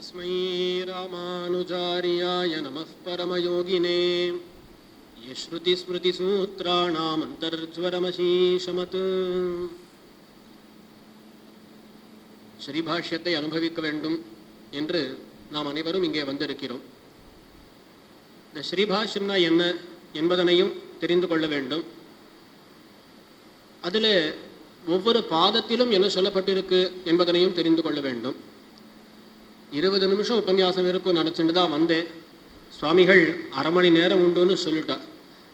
तस्मै रामानुजार्याय नमः परमयोगिने यश्रुतिस्मृतिसूत्राणामन्तर्ज्वरमशीशमत्. ஸ்ரீபாஷ்யத்தை அனுபவிக்க வேண்டும் என்று நாம் அனைவரும் இங்கே வந்திருக்கிறோம். இந்த ஸ்ரீபாஷ்யம்னா என்ன என்பதனையும் தெரிந்து கொள்ள வேண்டும். அதில் ஒவ்வொரு பாதத்திலும் என்ன சொல்லப்பட்டிருக்கு என்பதனையும் தெரிந்து கொள்ள வேண்டும். 20 நிமிஷம் உபன்யாசம் இருக்கும் நினச்சிட்டு தான் வந்தேன். சுவாமிகள் அரை மணி நேரம் உண்டுன்னு சொல்லிட்டா.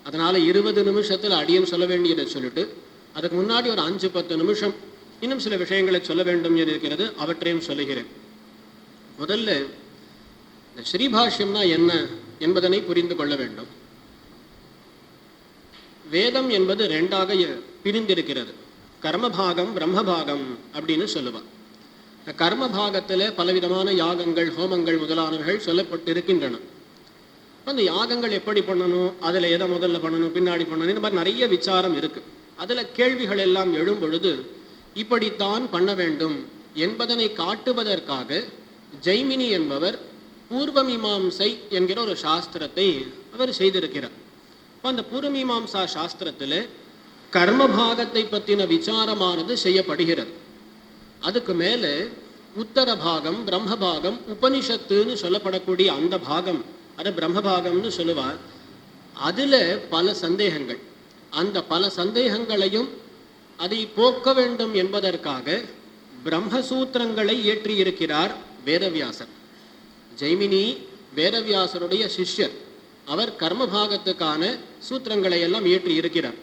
அதனால் 20 நிமிஷத்தில் அடியன் சொல்ல வேண்டியதை சொல்லிட்டு அதுக்கு முன்னாடி ஒரு 5-10 நிமிஷம் இன்னும் சில விஷயங்களை சொல்ல வேண்டும் என்று இருக்கிறது. அவற்றையும் சொல்லுகிறேன். முதல்ல இந்த ஸ்ரீபாஷ்யம்னா என்ன என்பதனை புரிந்து கொள்ள வேண்டும். வேதம் என்பது 2ஆக பிரிந்திருக்கிறது. கர்மபாகம் பிரம்மபாகம் அப்படின்னு சொல்லுவாள். இந்த கர்மபாகத்தில் பலவிதமான யாகங்கள் ஹோமங்கள் முதலானவைகள் சொல்லப்பட்டிருக்கின்றன. அந்த யாகங்கள் எப்படி பண்ணணும், அதில் எதை முதல்ல பண்ணணும் பின்னாடி பண்ணணும், இந்த மாதிரி நிறைய விசாரம் இருக்குது. அதில் கேள்விகள் எல்லாம் எழும் பொழுது இப்படித்தான் பண்ண வேண்டும் என்பதனை காட்டுவதற்காக ஜெய்மினி என்பவர் பூர்வமீமாம்சை என்கிற ஒரு சாஸ்திரத்தை அவர் செய்திருக்கிறார். அந்த பூர்வமீமாம்சா சாஸ்திரத்தில் கர்மபாகத்தை பற்றின விசாரமானது செய்யப்படுகிறது. அதுக்கு மேலே உத்தர பாகம் பிரம்மபாகம் உபனிஷத்துன்னு சொல்லப்படக்கூடிய அந்த பாகம், அதை பிரம்மபாகம்னு சொல்லுவார். அதில் பல சந்தேகங்கள், அந்த பல சந்தேகங்களையும் அதை போக்க வேண்டும் என்பதற்காக பிரம்மசூத்திரங்களை இயற்றியிருக்கிறார் வேதவியாசர். ஜெய்மினி வேதவியாசருடைய சிஷ்யர். அவர் கர்மபாகத்துக்கான சூத்திரங்களை எல்லாம் இயற்றி இருக்கிறார்.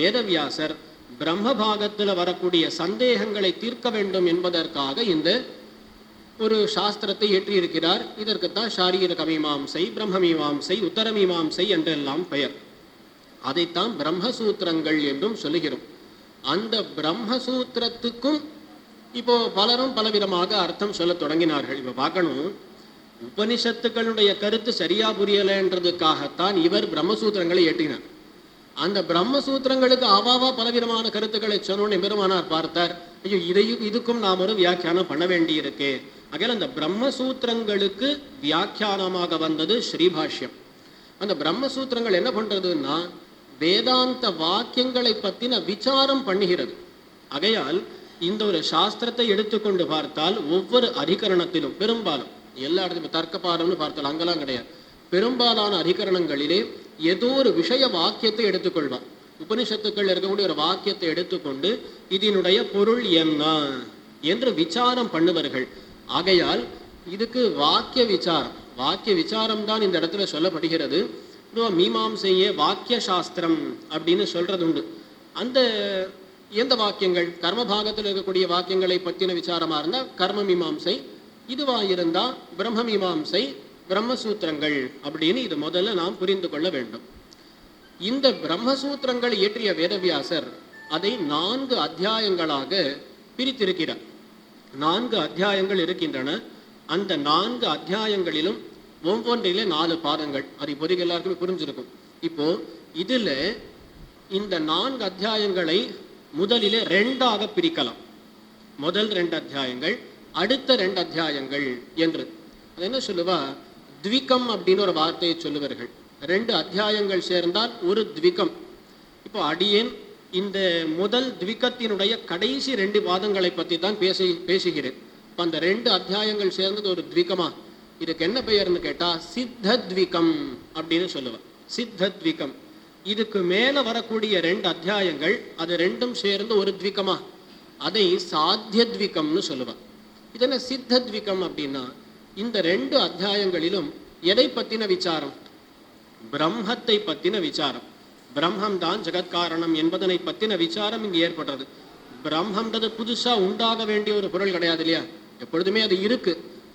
வேதவியாசர் பிரம்மபாகத்தில் வரக்கூடிய சந்தேகங்களை தீர்க்க வேண்டும் என்பதற்காக இந்த ஒரு சாஸ்திரத்தை இயற்றியிருக்கிறார். இதற்குத்தான் சாரீரக மீமாம்சை, பிரம்மமீமாம்சை, உத்தரமீமாம்சை என்றெல்லாம் பெயர். அதைத்தான் பிரம்மசூத்திரங்கள் என்றும் சொல்லுகிறோம். அந்த பிரம்மசூத்திரத்துக்கும் இப்போ பலரும் பலவிதமாக அர்த்தம் சொல்ல தொடங்கினார்கள். இப்போ பார்க்கணும், உபனிஷத்துக்களுடைய கருத்து சரியா புரியலைன்றதுக்காகத்தான் இவர் பிரம்மசூத்திரங்களை ஏற்றினார். அந்த பிரம்மசூத்திரங்களுக்கு அவாவா பலவிதமான கருத்துக்களை சொன்னோன்னு பெருமானார் பார்த்தார், ஐயோ இதுக்கும் நாம் ஒரு வியாக்கியானம் பண்ண வேண்டி இருக்கு. ஆகையால் அந்த பிரம்மசூத்திரங்களுக்கு வியாக்கியானமாக வந்தது ஸ்ரீபாஷ்யம். அந்த பிரம்மசூத்திரங்கள் என்ன பண்றதுன்னா வேதாந்த வாக்கியங்களை பற்றின விசாரம் பண்ணுகிறது. ஆகையால் இந்த ஒரு சாஸ்திரத்தை எடுத்துக்கொண்டு பார்த்தால் ஒவ்வொரு அதிகரணத்திலும் பெரும்பாலும் எல்லா இடத்துலையும் தர்க்கபாரம்னு பார்த்தால் அங்கெல்லாம் கிடையாது, பெரும்பாலான அதிகரணங்களிலே ஏதோ ஒரு விஷய வாக்கியத்தை எடுத்துக்கொள்வார். உபனிஷத்துக்கள் இருக்கக்கூடிய ஒரு வாக்கியத்தை எடுத்துக்கொண்டு இதனுடைய பொருள் என்ன என்று விசாரம் பண்ணுவார்கள். ஆகையால் இதுக்கு வாக்கிய விசாரம் தான் இந்த இடத்துல சொல்லப்படுகிறது. மீமாம்சையே வாக்கிய சாஸ்திரம் அப்படின்னு சொல்றது உண்டு. அந்த எந்த வாக்கியங்கள் கர்மபாகத்தில் இருக்கக்கூடிய வாக்கியங்களை பற்றின விசாரமா இருந்தால் கர்ம மீமாம்சை, இதுவா இருந்தா பிரம்ம மீமாம்சை, பிரம்மசூத்திரங்கள் அப்படின்னு இது முதல்ல நாம் புரிந்து கொள்ள வேண்டும். இந்த பிரம்மசூத்திரங்கள் இயற்றிய வேதவியாசர் அதை 4 அத்தியாயங்களாக பிரித்திருக்கிறார். 4 அத்தியாயங்கள் இருக்கின்றன. அந்த 4 அத்தியாயங்களிலும் ஒவ்வொன்றிலே 4 பாதங்கள். அது இப்போதைக்கு எல்லாருக்குமே புரிஞ்சிருக்கும். இப்போ இதுல இந்த 4 அத்தியாயங்களை முதலிலே 2ஆக பிரிக்கலாம். முதல் 2 அத்தியாயங்கள், அடுத்த 2 அத்தியாயங்கள் என்று. அது என்ன சொல்லுவா, த்விகம் அப்படின்னு ஒரு வார்த்தையை சொல்லுவார்கள். 2 அத்தியாயங்கள் சேர்ந்தால் ஒரு த்விகம். இப்போ அடியேன் இந்த முதல் த்விகத்தினுடைய கடைசி 2 பாதங்களை பற்றி தான் பேசுகிறேன். இப்போ அந்த 2 அத்தியாயங்கள் சேர்ந்தது ஒரு த்விகமா. இதுக்கு என்ன பெயர்னு கேட்டா சித்தத்விகம் அப்படின்னு சொல்லுவேன். சித்தத்விகம். இதுக்கு மேல வரக்கூடிய 2 அத்தியாயங்கள் அது 2ம் சேர்ந்து ஒரு த்விகமா, அதை சாத்தியத்விகம்னு சொல்லுவேன். இது என்ன சித்தத்விகம் அப்படின்னா, இந்த 2 அத்தியாயங்களிலும் எதை பத்தின விசாரம், பிரம்மத்தை பத்தின விசாரம். பிரம்மம் தான் ஜெகத்காரணம் என்பதனை பத்தின விசாரம் இங்கு ஏற்படுறது. பிரம்மன்றது புதுசா உண்டாக வேண்டிய ஒரு பொருள் கிடையாது இல்லையா, எப்பொழுதுமே அது இருக்கு.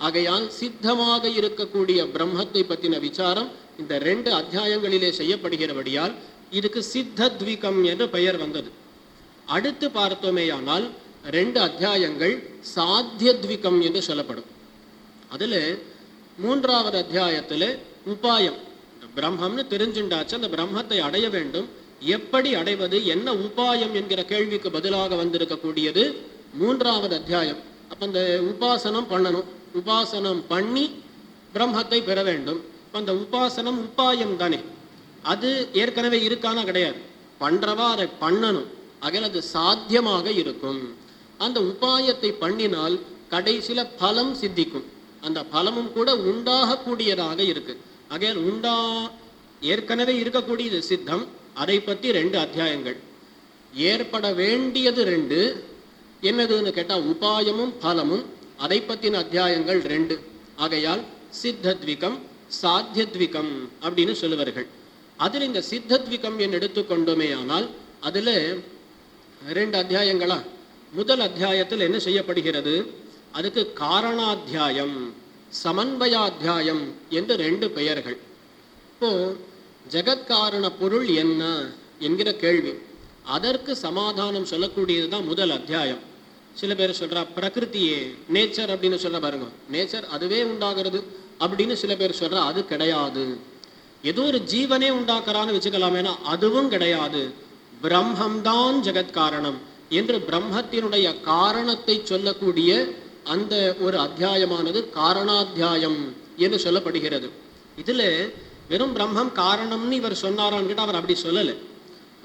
ஆகையால் சித்தமாக இருக்கக்கூடிய பிரம்மத்தை பற்றின விசாரம் இந்த 2 அத்தியாயங்களிலே செய்யப்படுகிறபடியால் இதுக்கு சித்தத்விகம் என்று பெயர் வந்தது. அடுத்து பார்த்தோமேயானால் 2 அத்தியாயங்கள் சாத்தியத்விகம் என்று சொல்லப்படும். அதில் 3வது அத்தியாயத்தில் உபாயம், பிரம்மம்னு தெரிஞ்சுண்டாச்சு, அந்த பிரம்மத்தை அடைய வேண்டும், எப்படி அடைவது, என்ன உபாயம் என்கிற கேள்விக்கு பதிலாக வந்திருக்கக்கூடியது 3வது அத்தியாயம். அப்போ இந்த உபாசனம் பண்ணணும், உபாசனம் பண்ணி பிரம்மத்தை பெற வேண்டும். அந்த உபாசனம் உபாயம் தானே, அது ஏற்கனவே இருக்கானா கிடையாது, பண்றவா அதை பண்ணணும், ஆகையால் அது சாத்தியமாக இருக்கும். அந்த உபாயத்தை பண்ணினால் கடைசியில பலம் சித்திக்கும், அந்த பலமும் கூட உண்டாகக்கூடியதாக இருக்கு. ஆகையால் ஏற்கனவே இருக்கக்கூடியது சித்தம், அதை பற்றி 2 அத்தியாயங்கள். ஏற்பட வேண்டியது 2, என்னதுன்னு கேட்டா உபாயமும் பலமும், அதை பற்றின அத்தியாயங்கள் 2. ஆகையால் சித்தத்விகம் சாத்தியத்விகம் அப்படின்னு சொல்லுவார்கள். அதில் இந்த சித்தத்விகம் என்று எடுத்துக்கொண்டோமே ஆனால் அதுல 2 அத்தியாயங்களா. முதல் அத்தியாயத்தில் என்ன செய்யப்படுகிறது, அதுக்கு காரணாத்தியாயம் சமன்வயாத்தியாயம் என்று 2 பெயர்கள். இப்போ ஜெகத்காரண பொருள் என்ன என்கிற கேள்வி, அதற்கு சமாதானம் சொல்லக்கூடியதுதான் முதல் அத்தியாயம். சில பேர் சொல்றா பிரகிருத்தியே நேச்சர் அப்படின்னு சொல்ற பாருங்க, நேச்சர் அதுவே உண்டாகிறது அப்படின்னு சில பேர் சொல்றா, அது கிடையாது. ஏதோ ஒரு ஜீவனே உண்டாக்குறான்னு வச்சுக்கலாமேனா அதுவும் கிடையாது, பிரம்மம்தான் ஜெகத்காரணம் என்று பிரம்மத்தினுடைய காரணத்தை சொல்லக்கூடிய அந்த ஒரு அத்தியாயமானது காரணாத்தியாயம் என்று சொல்லப்படுகிறது. இதுல வெறும் பிரம்மம் காரணம்னு இவர் சொன்னாரான்னு கேட்டால் அவர் அப்படி சொல்லலை.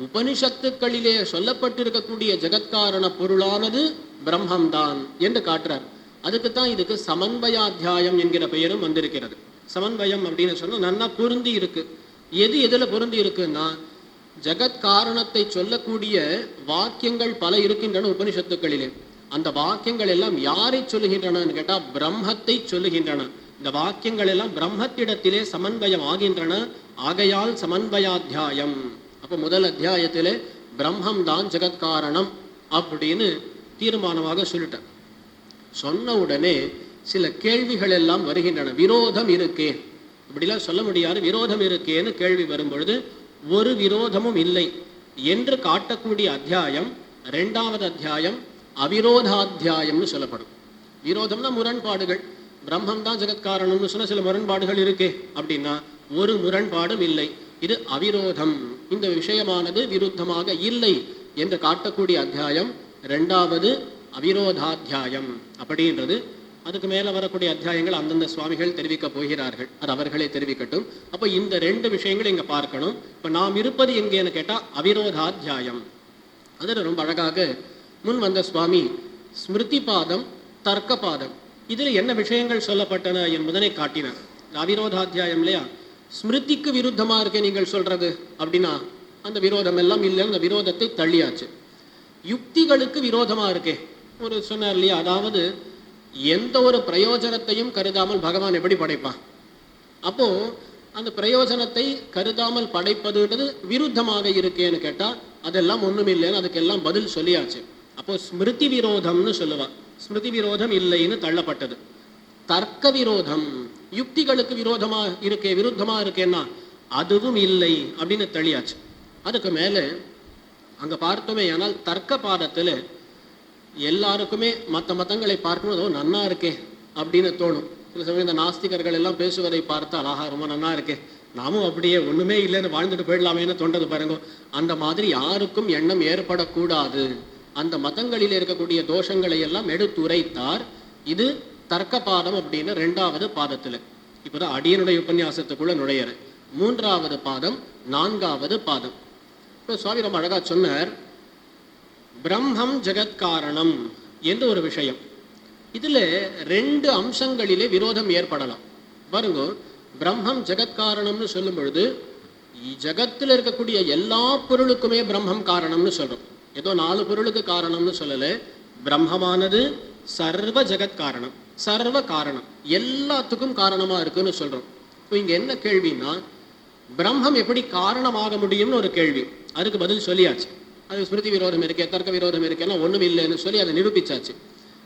உபனிஷத்துக்களிலே சொல்லப்பட்டிருக்கக்கூடிய ஜெகத்காரண பொருளானது பிரம்மம்தான் என்று காட்டுறார். அதுக்குத்தான் இதுக்கு சமன்வயாத்தியாயம் என்கிற பெயரும் வந்திருக்கிறது. சமன்வயம் அப்படின்னு சொன்னா நல்லா பொருந்தி இருக்கு. எது எதுல பொருந்தி இருக்குன்னா, ஜெகத்காரணத்தை சொல்லக்கூடிய வாக்கியங்கள் பல இருக்கின்றன உபனிஷத்துக்களிலே. அந்த வாக்கியங்கள் எல்லாம் யாரை சொல்லுகின்றன கேட்டா பிரம்மத்தை சொல்லுகின்றன. இந்த வாக்கியங்கள் எல்லாம் பிரம்மத்திடத்திலே சமன்வயம் ஆகின்றன. ஆகையால் சமன்வயாத்தியாயம். அப்ப முதல் அத்தியாயத்திலே பிரம்மம் தான் ஜெகத்காரணம் அப்படின்னு தீர்மானமாக சொல்லிட்டார். சொன்ன உடனே சில கேள்விகள் எல்லாம் வருகின்றன. விரோதம் இருக்கே, இப்படிலாம் சொல்ல முடியாது, விரோதம் இருக்கேன்னு கேள்வி வரும்பொழுது ஒரு விரோதமும் இல்லை என்று காட்டக்கூடிய அத்தியாயம் 2வது அத்தியாயம் அவிரோதாத்தியாயம்னு சொல்லப்படும். விரோதம்னா முரண்பாடுகள். பிரம்மம் தான் ஜெகத்காரணம்னு சொன்ன சில முரண்பாடுகள் இருக்கே அப்படின்னா ஒரு முரண்பாடும் இல்லை, இது அவிரோதம், இந்த விஷயமானது விருத்தமாக இல்லை என்று காட்டக்கூடிய அத்தியாயம் 2வது அவிரோதாத்தியாயம் அப்படின்றது. அதுக்கு மேல வரக்கூடிய அத்தியாயங்கள் அந்தந்த சுவாமிகள் தெரிவிக்க போகிறார்கள், அது அவர்களே தெரிவிக்கட்டும். அப்ப இந்த 2 விஷயங்கள் இங்க பார்க்கணும். இப்ப நாம் இருப்பது எங்கேன்னு கேட்டா அவிரோதாத்தியாயம். அதுல ரொம்ப அழகாக முன் வந்த சுவாமி ஸ்மிருதி பாதம் தர்க்க பாதம் இதுல என்ன விஷயங்கள் சொல்லப்பட்டன என்பதனை காட்டினார். அவிரோதாத்தியாயம் இல்லையா, ஸ்மிருதிக்கு விருத்தமா இருக்கே நீங்கள் சொல்றது அப்படின்னா அந்த விரோதம் எல்லாம் இல்லை, அந்த விரோதத்தை தள்ளியாச்சு. யுக்திகளுக்கு விரோதமா இருக்கே ஒரு சொன்னார் இல்லையா, அதாவது எந்த ஒரு பிரயோஜனத்தையும் கருதாமல் பகவான் எப்படி படைப்பான், அப்போ அந்த பிரயோஜனத்தை கருதாமல் படைப்பதுன்றது விருத்தமாக இருக்கேன்னு கேட்டா அதெல்லாம் ஒண்ணும் இல்லைன்னு அதுக்கெல்லாம் பதில் சொல்லியாச்சு. அப்போ ஸ்மிருதி விரோதம்னு சொல்லுவா, ஸ்மிருதி விரோதம் இல்லைன்னு தள்ளப்பட்டது. தர்க்க விரோதம், யுக்திகளுக்கு விரோதமா இருக்கே விருத்தமா இருக்கேன்னா அதுவும் இல்லை அப்படின்னு தள்ளியாச்சு. அதுக்கு மேல அங்க பார்த்தோமே ஆனால் தர்க்க பாதத்துல எல்லாருக்குமே மற்ற மதங்களை பார்க்கணும் நன்னா இருக்கே அப்படின்னு தோணும். சில சமயம் இந்த நாஸ்திகர்கள் எல்லாம் பேசுவதை பார்த்தால் ஆஹா ரொம்ப நன்னா இருக்கே, நாமும் அப்படியே ஒண்ணுமே இல்லைன்னு வாழ்ந்துட்டு போயிடலாமேன்னு தோன்றது பாருங்க. அந்த மாதிரி யாருக்கும் எண்ணம் ஏற்படக்கூடாது. அந்த மதங்களில் இருக்கக்கூடிய தோஷங்களை எல்லாம் எடுத்துரைத்தார். இது தர்க்க பாதம் அப்படின்னு 2வது பாதத்துல. இப்பதான் அடியனுடைய உபன்யாசத்துக்குள்ள நுழையிற 3வது பாதம் 4வது பாதம். இப்போ சுவாமி ரொம்ப அழகா சொன்னார், பிரம்மம் ஜெகத்காரணம் என்று ஒரு விஷயம். இதுல 2 அம்சங்களிலே விரோதம் ஏற்படலாம் பாருங்க. பிரம்மம் ஜெகத்காரணம்னு சொல்லும் பொழுது ஜெகத்தில் இருக்கக்கூடிய எல்லா பொருளுக்குமே பிரம்மம் காரணம்னு சொல்றோம். ஏதோ 4 பொருளுக்கு காரணம்னு சொல்லல, பிரம்மமானது சர்வ ஜெகத் காரணம், சர்வ காரணம், எல்லாத்துக்கும் காரணமா இருக்குன்னு சொல்றோம். இப்போ இங்க என்ன கேள்வின்னா, பிரம்மம் எப்படி காரணமாக முடியும்னு ஒரு கேள்வி. அதுக்கு பதில் சொல்லியாச்சு. அது ஸ்மிருதி விரோதம் இருக்கே தர்க்க விரோதம் இருக்கேன்னா ஒண்ணும் இல்லைன்னு சொல்லி அதை நிரூபிச்சாச்சு.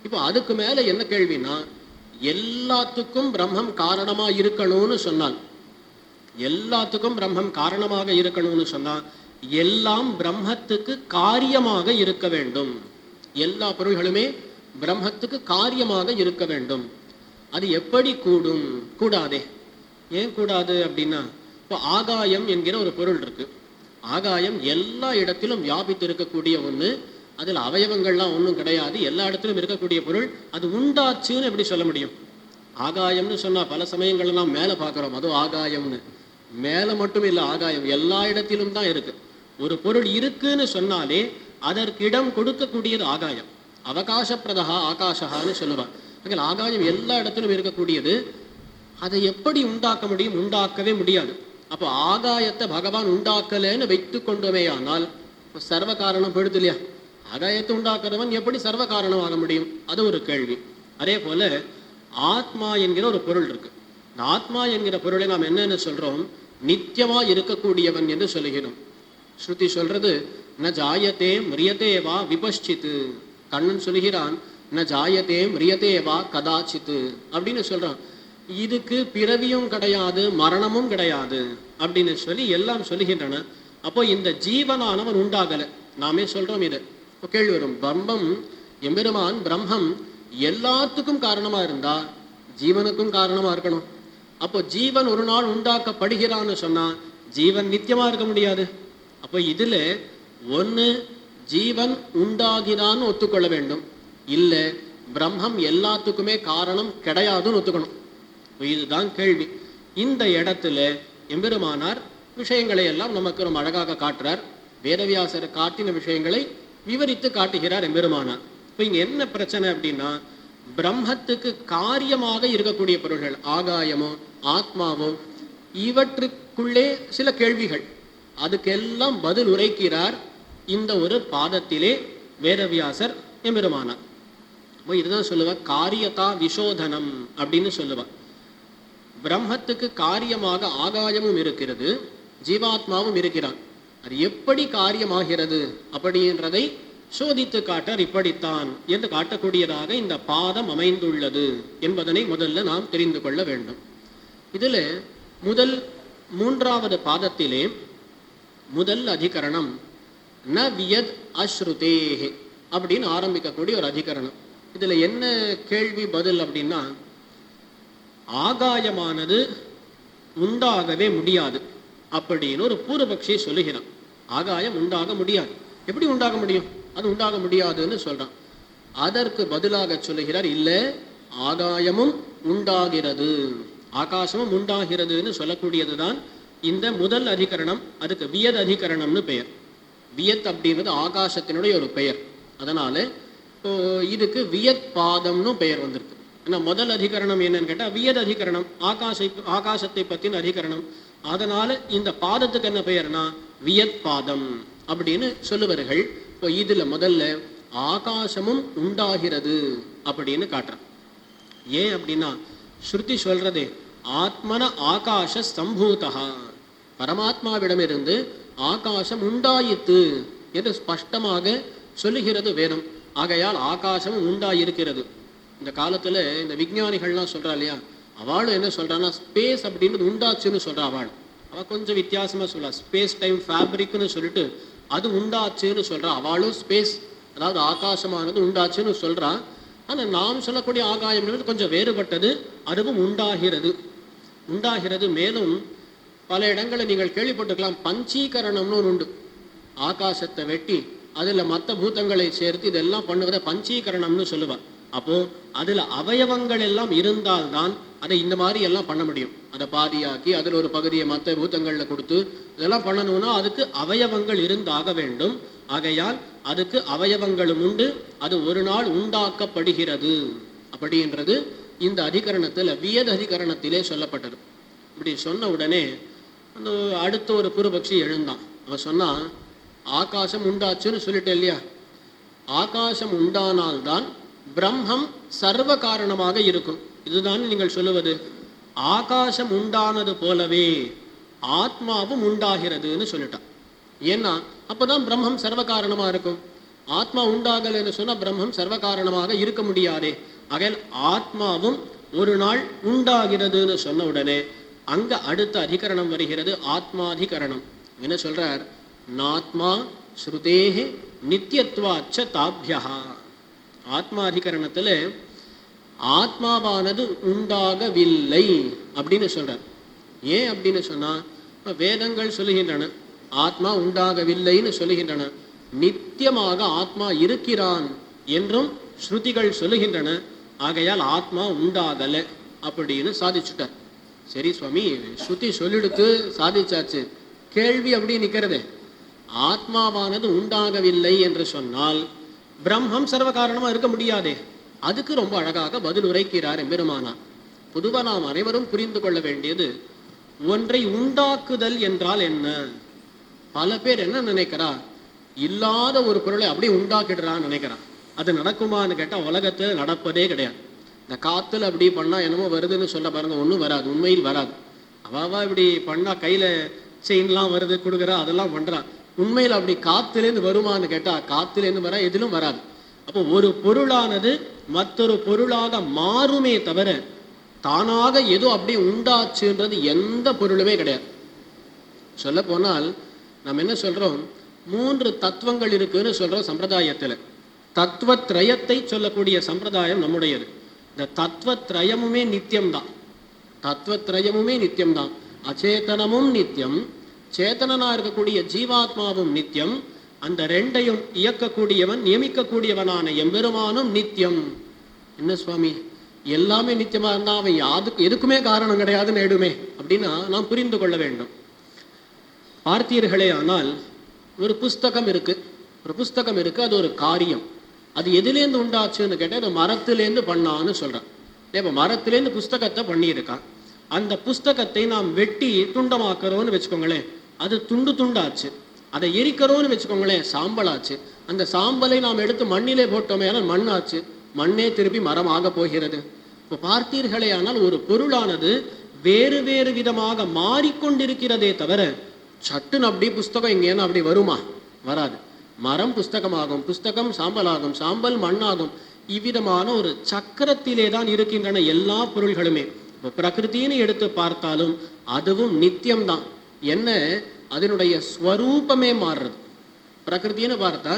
இப்போ அதுக்கு மேல என்ன கேள்வினா, எல்லாத்துக்கும் பிரம்மம் காரணமா இருக்கணும்னு சொன்னால், எல்லாத்துக்கும் பிரம்மம் காரணமாக இருக்கணும்னு சொன்னா எல்லாம் பிரம்மத்துக்கு காரியமாக இருக்க வேண்டும். எல்லா பொருள்களுமே பிரம்மத்துக்கு காரியமாக இருக்க வேண்டும். அது எப்படி கூடும்? கூடாதே. ஏன் கூடாது அப்படின்னா, இப்போ ஆகாயம் என்கிற ஒரு பொருள் இருக்கு. ஆகாயம் எல்லா இடத்திலும் வியாபித்து இருக்கக்கூடிய ஒண்ணு, அதில் அவயவங்கள்லாம் ஒன்றும் கிடையாது, எல்லா இடத்திலும் இருக்கக்கூடிய பொருள். அது உண்டாச்சுன்னு எப்படி சொல்ல முடியும்? ஆகாயம்னு சொன்னா பல சமயங்கள்லாம் மேலே பார்க்குறோம், அதுவும் ஆகாயம்னு. மேலே மட்டும் இல்லை, ஆகாயம் எல்லா இடத்திலும் தான் இருக்கு. ஒரு பொருள் இருக்குன்னு சொன்னாலே அதற்கு இடம் கொடுக்கக்கூடியது ஆகாயம். அவகாசப்பிரதா ஆகாஷகான்னு சொல்லுவார். ஆகாயம் எல்லா இடத்திலும் இருக்கக்கூடியது. அதை எப்படி உண்டாக்க முடியும்? உண்டாக்கவே முடியாது. அப்போ ஆகாயத்தை பகவான் உண்டாக்கலன்னு வைத்து கொண்டோமே ஆனால் சர்வ காரணம் போயிடுது இல்லையா? ஆகாயத்தை உண்டாக்குறவன் எப்படி சர்வ காரணம் ஆக முடியும்? அது ஒரு கேள்வி. அதே போல ஆத்மா என்கிற ஒரு பொருள் இருக்கு. இந்த ஆத்மா என்கிற பொருளை நாம் என்னன்னு சொல்றோம்? நித்தியமா இருக்கக்கூடியவன் என்று சொல்லுகிறோம். ஸ்ருதி சொல்றது ந ஜாயத்தே மிரியதே வா விபஷ்சித்து. கண்ணன் சொல்லுகிறான் ந ஜாயத்தே மிரியதே வா கதாச்சித்து அப்படின்னு சொல்றான். இதுக்கு பிறவியும் கிடையாது, மரணமும் கிடையாது அப்படின்னு சொல்லி எல்லாம் சொல்லுகின்றன. அப்போ இந்த ஜீவனானவன் உண்டாகல. நாமே சொல்றோம் இதை. கேள்வி வரும், பிரம்மம் எம்பெருமான் பிரம்மம் எல்லாத்துக்கும் காரணமா இருந்தா ஜீவனுக்கும் காரணமா இருக்கணும். அப்போ ஜீவன் ஒரு நாள் உண்டாக்கப்படுகிறான்னு சொன்னா ஜீவன் நித்தியமா இருக்க முடியாது. அப்போ இதுல ஒண்ணு ஜீவன் உண்டாகிறான்னு ஒத்துக்கொள்ள வேண்டும், இல்ல பிரம்மம் எல்லாத்துக்குமே காரணம் கிடையாதுன்னு ஒத்துக்கணும். இதுதான் கேள்வி. இந்த இடத்துல எம்பெருமானார் விஷயங்களை எல்லாம் நமக்கு ரொம்ப அழகாக காட்டுறார். வேதவியாசர் காட்டின விஷயங்களை விவரித்து காட்டுகிறார் எம்பெருமானார். இப்போ இங்க என்ன பிரச்சனை அப்படின்னா, பிரம்மத்துக்கு காரியமாக இருக்கக்கூடிய பொருள்கள் ஆகாயமோ ஆத்மாவோ இவற்றுக்குள்ளே சில கேள்விகள், அதுக்கெல்லாம் பதில் உரைக்கிறார் இந்த ஒரு பாதத்திலே வேதவியாசர் எம்பெருமானார். இதுதான் சொல்லுவார் காரியதா விசோதனம் அப்படின்னு சொல்லுவார். பிரம்மத்துக்கு காரியமாக ஆகாயமும் இருக்கிறது, ஜீவாத்மாவும் இருக்கிறான். அது எப்படி காரியமாகிறது அப்படின்றதை சோதித்து காட்டார். இப்படித்தான் என்று காட்டக்கூடியதாக இந்த பாதம் அமைந்துள்ளது என்பதனை முதல்ல நாம் தெரிந்து கொள்ள வேண்டும். இதில் முதல் 3வது பாதத்திலே முதல் அதிகரணம் ந வியத் அஸ்ருதேஹே அப்படின்னு ஆரம்பிக்கக்கூடிய ஒரு அதிகரணம். இதில் என்ன கேள்வி பதில் அப்படின்னா, ஆகாயமானது உண்டாகவே முடியாது அப்படின்னு ஒரு பூர்வபக்ஷி சொல்லுகிறான். ஆகாயம் உண்டாக முடியாது. எப்படி உண்டாக முடியும்? அது உண்டாக முடியாதுன்னு சொல்றான். அதற்கு பதிலாக சொல்லுகிறார், இல்ல ஆகாயமும் உண்டாகிறது, ஆகாசமும் உண்டாகிறதுன்னு சொல்லக்கூடியதுதான் இந்த முதல் அதிகரணம். அதுக்கு வியத் அதிகரணம்னு பெயர். வியத் அப்படின்றது ஆகாசத்தினுடைய ஒரு பெயர். அதனால இதுக்கு வியத் பாதம்னு பெயர் வந்திருக்கு. ஏன்னா முதல் அதிகரணம் என்னன்னு கேட்டால் வியத் அதிகரணம், ஆகாசத்தை பற்றின அதிகரணம். அதனால இந்த பாதத்துக்கு என்ன பெயர்னா வியத் பாதம் அப்படின்னு சொல்லுவார்கள். இப்போ இதுல முதல்ல ஆகாசமும் உண்டாகிறது அப்படின்னு காட்டுறான். ஏன் அப்படின்னா ஸ்ருதி சொல்றதே ஆத்மன ஆகாஷ சம்பூதா, பரமாத்மாவிடமிருந்து ஆகாசம் உண்டாயித்து என்று ஸ்பஷ்டமாக சொல்லுகிறது வேதம். ஆகையால் ஆகாசமும் உண்டாயிருக்கிறது. இந்த காலத்துல இந்த விஞ்ஞானிகள்லாம் சொல்றா இல்லையா, அவளும் என்ன சொல்றான்னா ஸ்பேஸ் அப்படின்றது உண்டாச்சுன்னு சொல்றா. அவள் கொஞ்சம் வித்தியாசமா சொல்றா, ஸ்பேஸ் டைம் ஃபேப்ரிக்னு சொல்லிட்டு அது உண்டாச்சுன்னு சொல்றா. அவளும் ஸ்பேஸ் அதாவது ஆகாசமானது உண்டாச்சுன்னு சொல்றா. ஆனால் நாம் சொல்லக்கூடிய ஆகாயம் கொஞ்சம் வேறுபட்டது, அதுவும் உண்டாகிறது. மேலும் பல இடங்களில் நீங்கள் கேள்விப்பட்டிருக்கலாம், பஞ்சீகரணம்னு ஒன்று உண்டு. ஆகாசத்தை வெட்டி அதில் மற்ற பூதங்களை சேர்த்து இதெல்லாம் பண்ணுவதை பஞ்சீகரணம்னு சொல்லுவாள். அப்போ அதில் அவயவங்கள் எல்லாம் இருந்தால்தான் அதை இந்த மாதிரி எல்லாம் பண்ண முடியும். அதை பாதியாக்கி அதில் ஒரு பகுதியை மற்ற பூதங்களில் கொடுத்து இதெல்லாம் பண்ணணும்னா அதுக்கு அவயவங்கள் இருந்தாக வேண்டும். ஆகையால் அதுக்கு அவயவங்களும் உண்டு, அது ஒரு நாள் உண்டாக்கப்படுகிறது அப்படின்றது இந்த அதிகரணத்தில் வியத் அதிகரணத்திலே சொல்லப்பட்டது. இப்படி சொன்ன உடனே அந்த அடுத்த ஒரு பூர்வபக்ஷி எழுந்தான். அவன் சொன்னா, ஆகாசம் உண்டாச்சுன்னு சொல்லிட்டேன் இல்லையா, ஆகாசம் உண்டானால்தான் பிரம்மம் சர்வ காரணமாக இருக்கும். இதுதான் நீங்கள் சொல்லுவது. ஆகாசம் உண்டானது போலவே ஆத்மாவும் உண்டாகிறதுன்னு சொல்லிட்டான். ஏன்னா அப்பதான் பிரம்மம் சர்வ காரணமா இருக்கும். ஆத்மா உண்டாகலன்னு சொன்னா பிரம்மம் சர்வ காரணமாக இருக்க முடியாதே. ஆகையால் ஆத்மாவும் ஒரு நாள் உண்டாகிறதுன்னு சொன்ன உடனே அங்க அடுத்த அதிகரணம் வருகிறது, ஆத்மாதிகரணம். என்ன சொல்றார்? நாத்மா ஸ்ருதேஹே நித்தியத்வாச்ச தாப்யா. ஆத்மாதிகரணத்துல ஆத்மாவானது உண்டாகவில்லை அப்படின்னு சொல்றார். ஏன் அப்படின்னு சொன்னா, வேதங்கள் சொல்லுகின்றன ஆத்மா உண்டாகவில்லைன்னு சொல்லுகின்றன, நித்தியமாக ஆத்மா இருக்கிறான் என்றும் ஸ்ருதிகள் சொல்லுகின்றன. ஆகையால் ஆத்மா உண்டாகல அப்படின்னு சாதிச்சுட்டார். சரி சுவாமி, ஸ்ருதி சொல்லிடுத்து, சாதிச்சாச்சு, கேள்வி அப்படி நிற்கிறதே, ஆத்மாவானது உண்டாகவில்லை என்று சொன்னால் பிரம்மம் சர்வ காரணமா இருக்க முடியாதே. அதுக்கு ரொம்ப அழகாக பதில் உரைக்கிறார் எம்பெருமானார். பொதுவா நாம் அனைவரும் புரிந்து கொள்ள வேண்டியது, ஒன்றை உண்டாக்குதல் என்றால் என்ன. பல பேர் என்ன நினைக்கிறா, இல்லாத ஒரு பொருளை அப்படியே உண்டாக்கிடுறான்னு நினைக்கிறான். அது நடக்குமான்னு கேட்டா உலகத்தில் நடப்பதே கிடையாது. இந்த காத்துல அப்படி பண்ணா என்னமோ வருதுன்னு சொல்ல பாருங்க, ஒன்றும் வராது, உண்மையில் வராது. அவாவா இப்படி பண்ணா கையில செயின்லாம் வருது கொடுக்குறா, அதெல்லாம் பண்றான். உண்மையில் அப்படி காத்துலேருந்து வருமானு கேட்டா காத்துலேருந்து வர எதிலும் வராது. அப்போ ஒரு பொருளானது மற்றொரு பொருளாக மாறுமே தவிர தானாக ஏதோ அப்படியே உண்டாச்சுன்றது எந்த பொருளுமே கிடையாது. சொல்ல போனால் நம்ம என்ன சொல்றோம், 3 தத்துவங்கள் இருக்குன்னு சொல்றோம் சம்பிரதாயத்தில். தத்துவத்ரயத்தை சொல்லக்கூடிய சம்பிரதாயம் நம்முடையது. இந்த தத்துவத்ரயமுமே நித்தியம்தான். தத்துவத்ரயமுமே நித்தியம்தான். அச்சேதனமும் நித்தியம், சேத்தனனா இருக்கக்கூடிய ஜீவாத்மாவும் நித்தியம். அந்த ரெண்டையும் இயக்கக்கூடியவன், நியமிக்கக்கூடியவனான எம்பெருமானும் நித்தியம். என்ன சுவாமி, எல்லாமே நித்தியமா இருந்தா அவன் எதுக்குமே காரணம் கிடையாதுன்னு எடுமே அப்படின்னா நாம் புரிந்து கொள்ள வேண்டும். பார்த்தீர்களே ஆனால் ஒரு புஸ்தகம் இருக்கு, அது ஒரு காரியம். அது எதுலேருந்து உண்டாச்சுன்னு கேட்டால் அது மரத்துலேருந்து பண்ணான்னு சொல்றான். இப்போ மரத்துலேருந்து புஸ்தகத்தை பண்ணியிருக்கான். அந்த புஸ்தகத்தை நாம் வெட்டி துண்டமாக்குறோன்னு வச்சுக்கோங்களேன், அது துண்டு துண்டாச்சு. அதை எரிக்கிறோன்னு வச்சுக்கோங்களேன், சாம்பலாச்சு. அந்த சாம்பலை நாம் எடுத்து மண்ணிலே போட்டோமே ஆனால் மண்ணாச்சு. மண்ணே திருப்பி மரம் ஆக போகிறது. இப்போ பார்த்தீர்களே ஆனால் ஒரு பொருளானது வேறு வேறு விதமாக மாறிக்கொண்டிருக்கிறதே தவிர சட்டுன்னு அப்படி புஸ்தகம் எங்கேன்னு அப்படி வருமா? வராது. மரம் புஸ்தகமாகும், புஸ்தகம் சாம்பலாகும், சாம்பல் மண்ணாகும். இவ்விதமான ஒரு சக்கரத்திலே தான் இருக்கின்றன எல்லா பொருள்களுமே. இப்போ பிரகிருத்தின்னு எடுத்து பார்த்தாலும் அதுவும் நித்தியம்தான். என்ன, அதனுடைய ஸ்வரூபமே மாறுறது. பிரகிருத்தின்னு பார்த்தா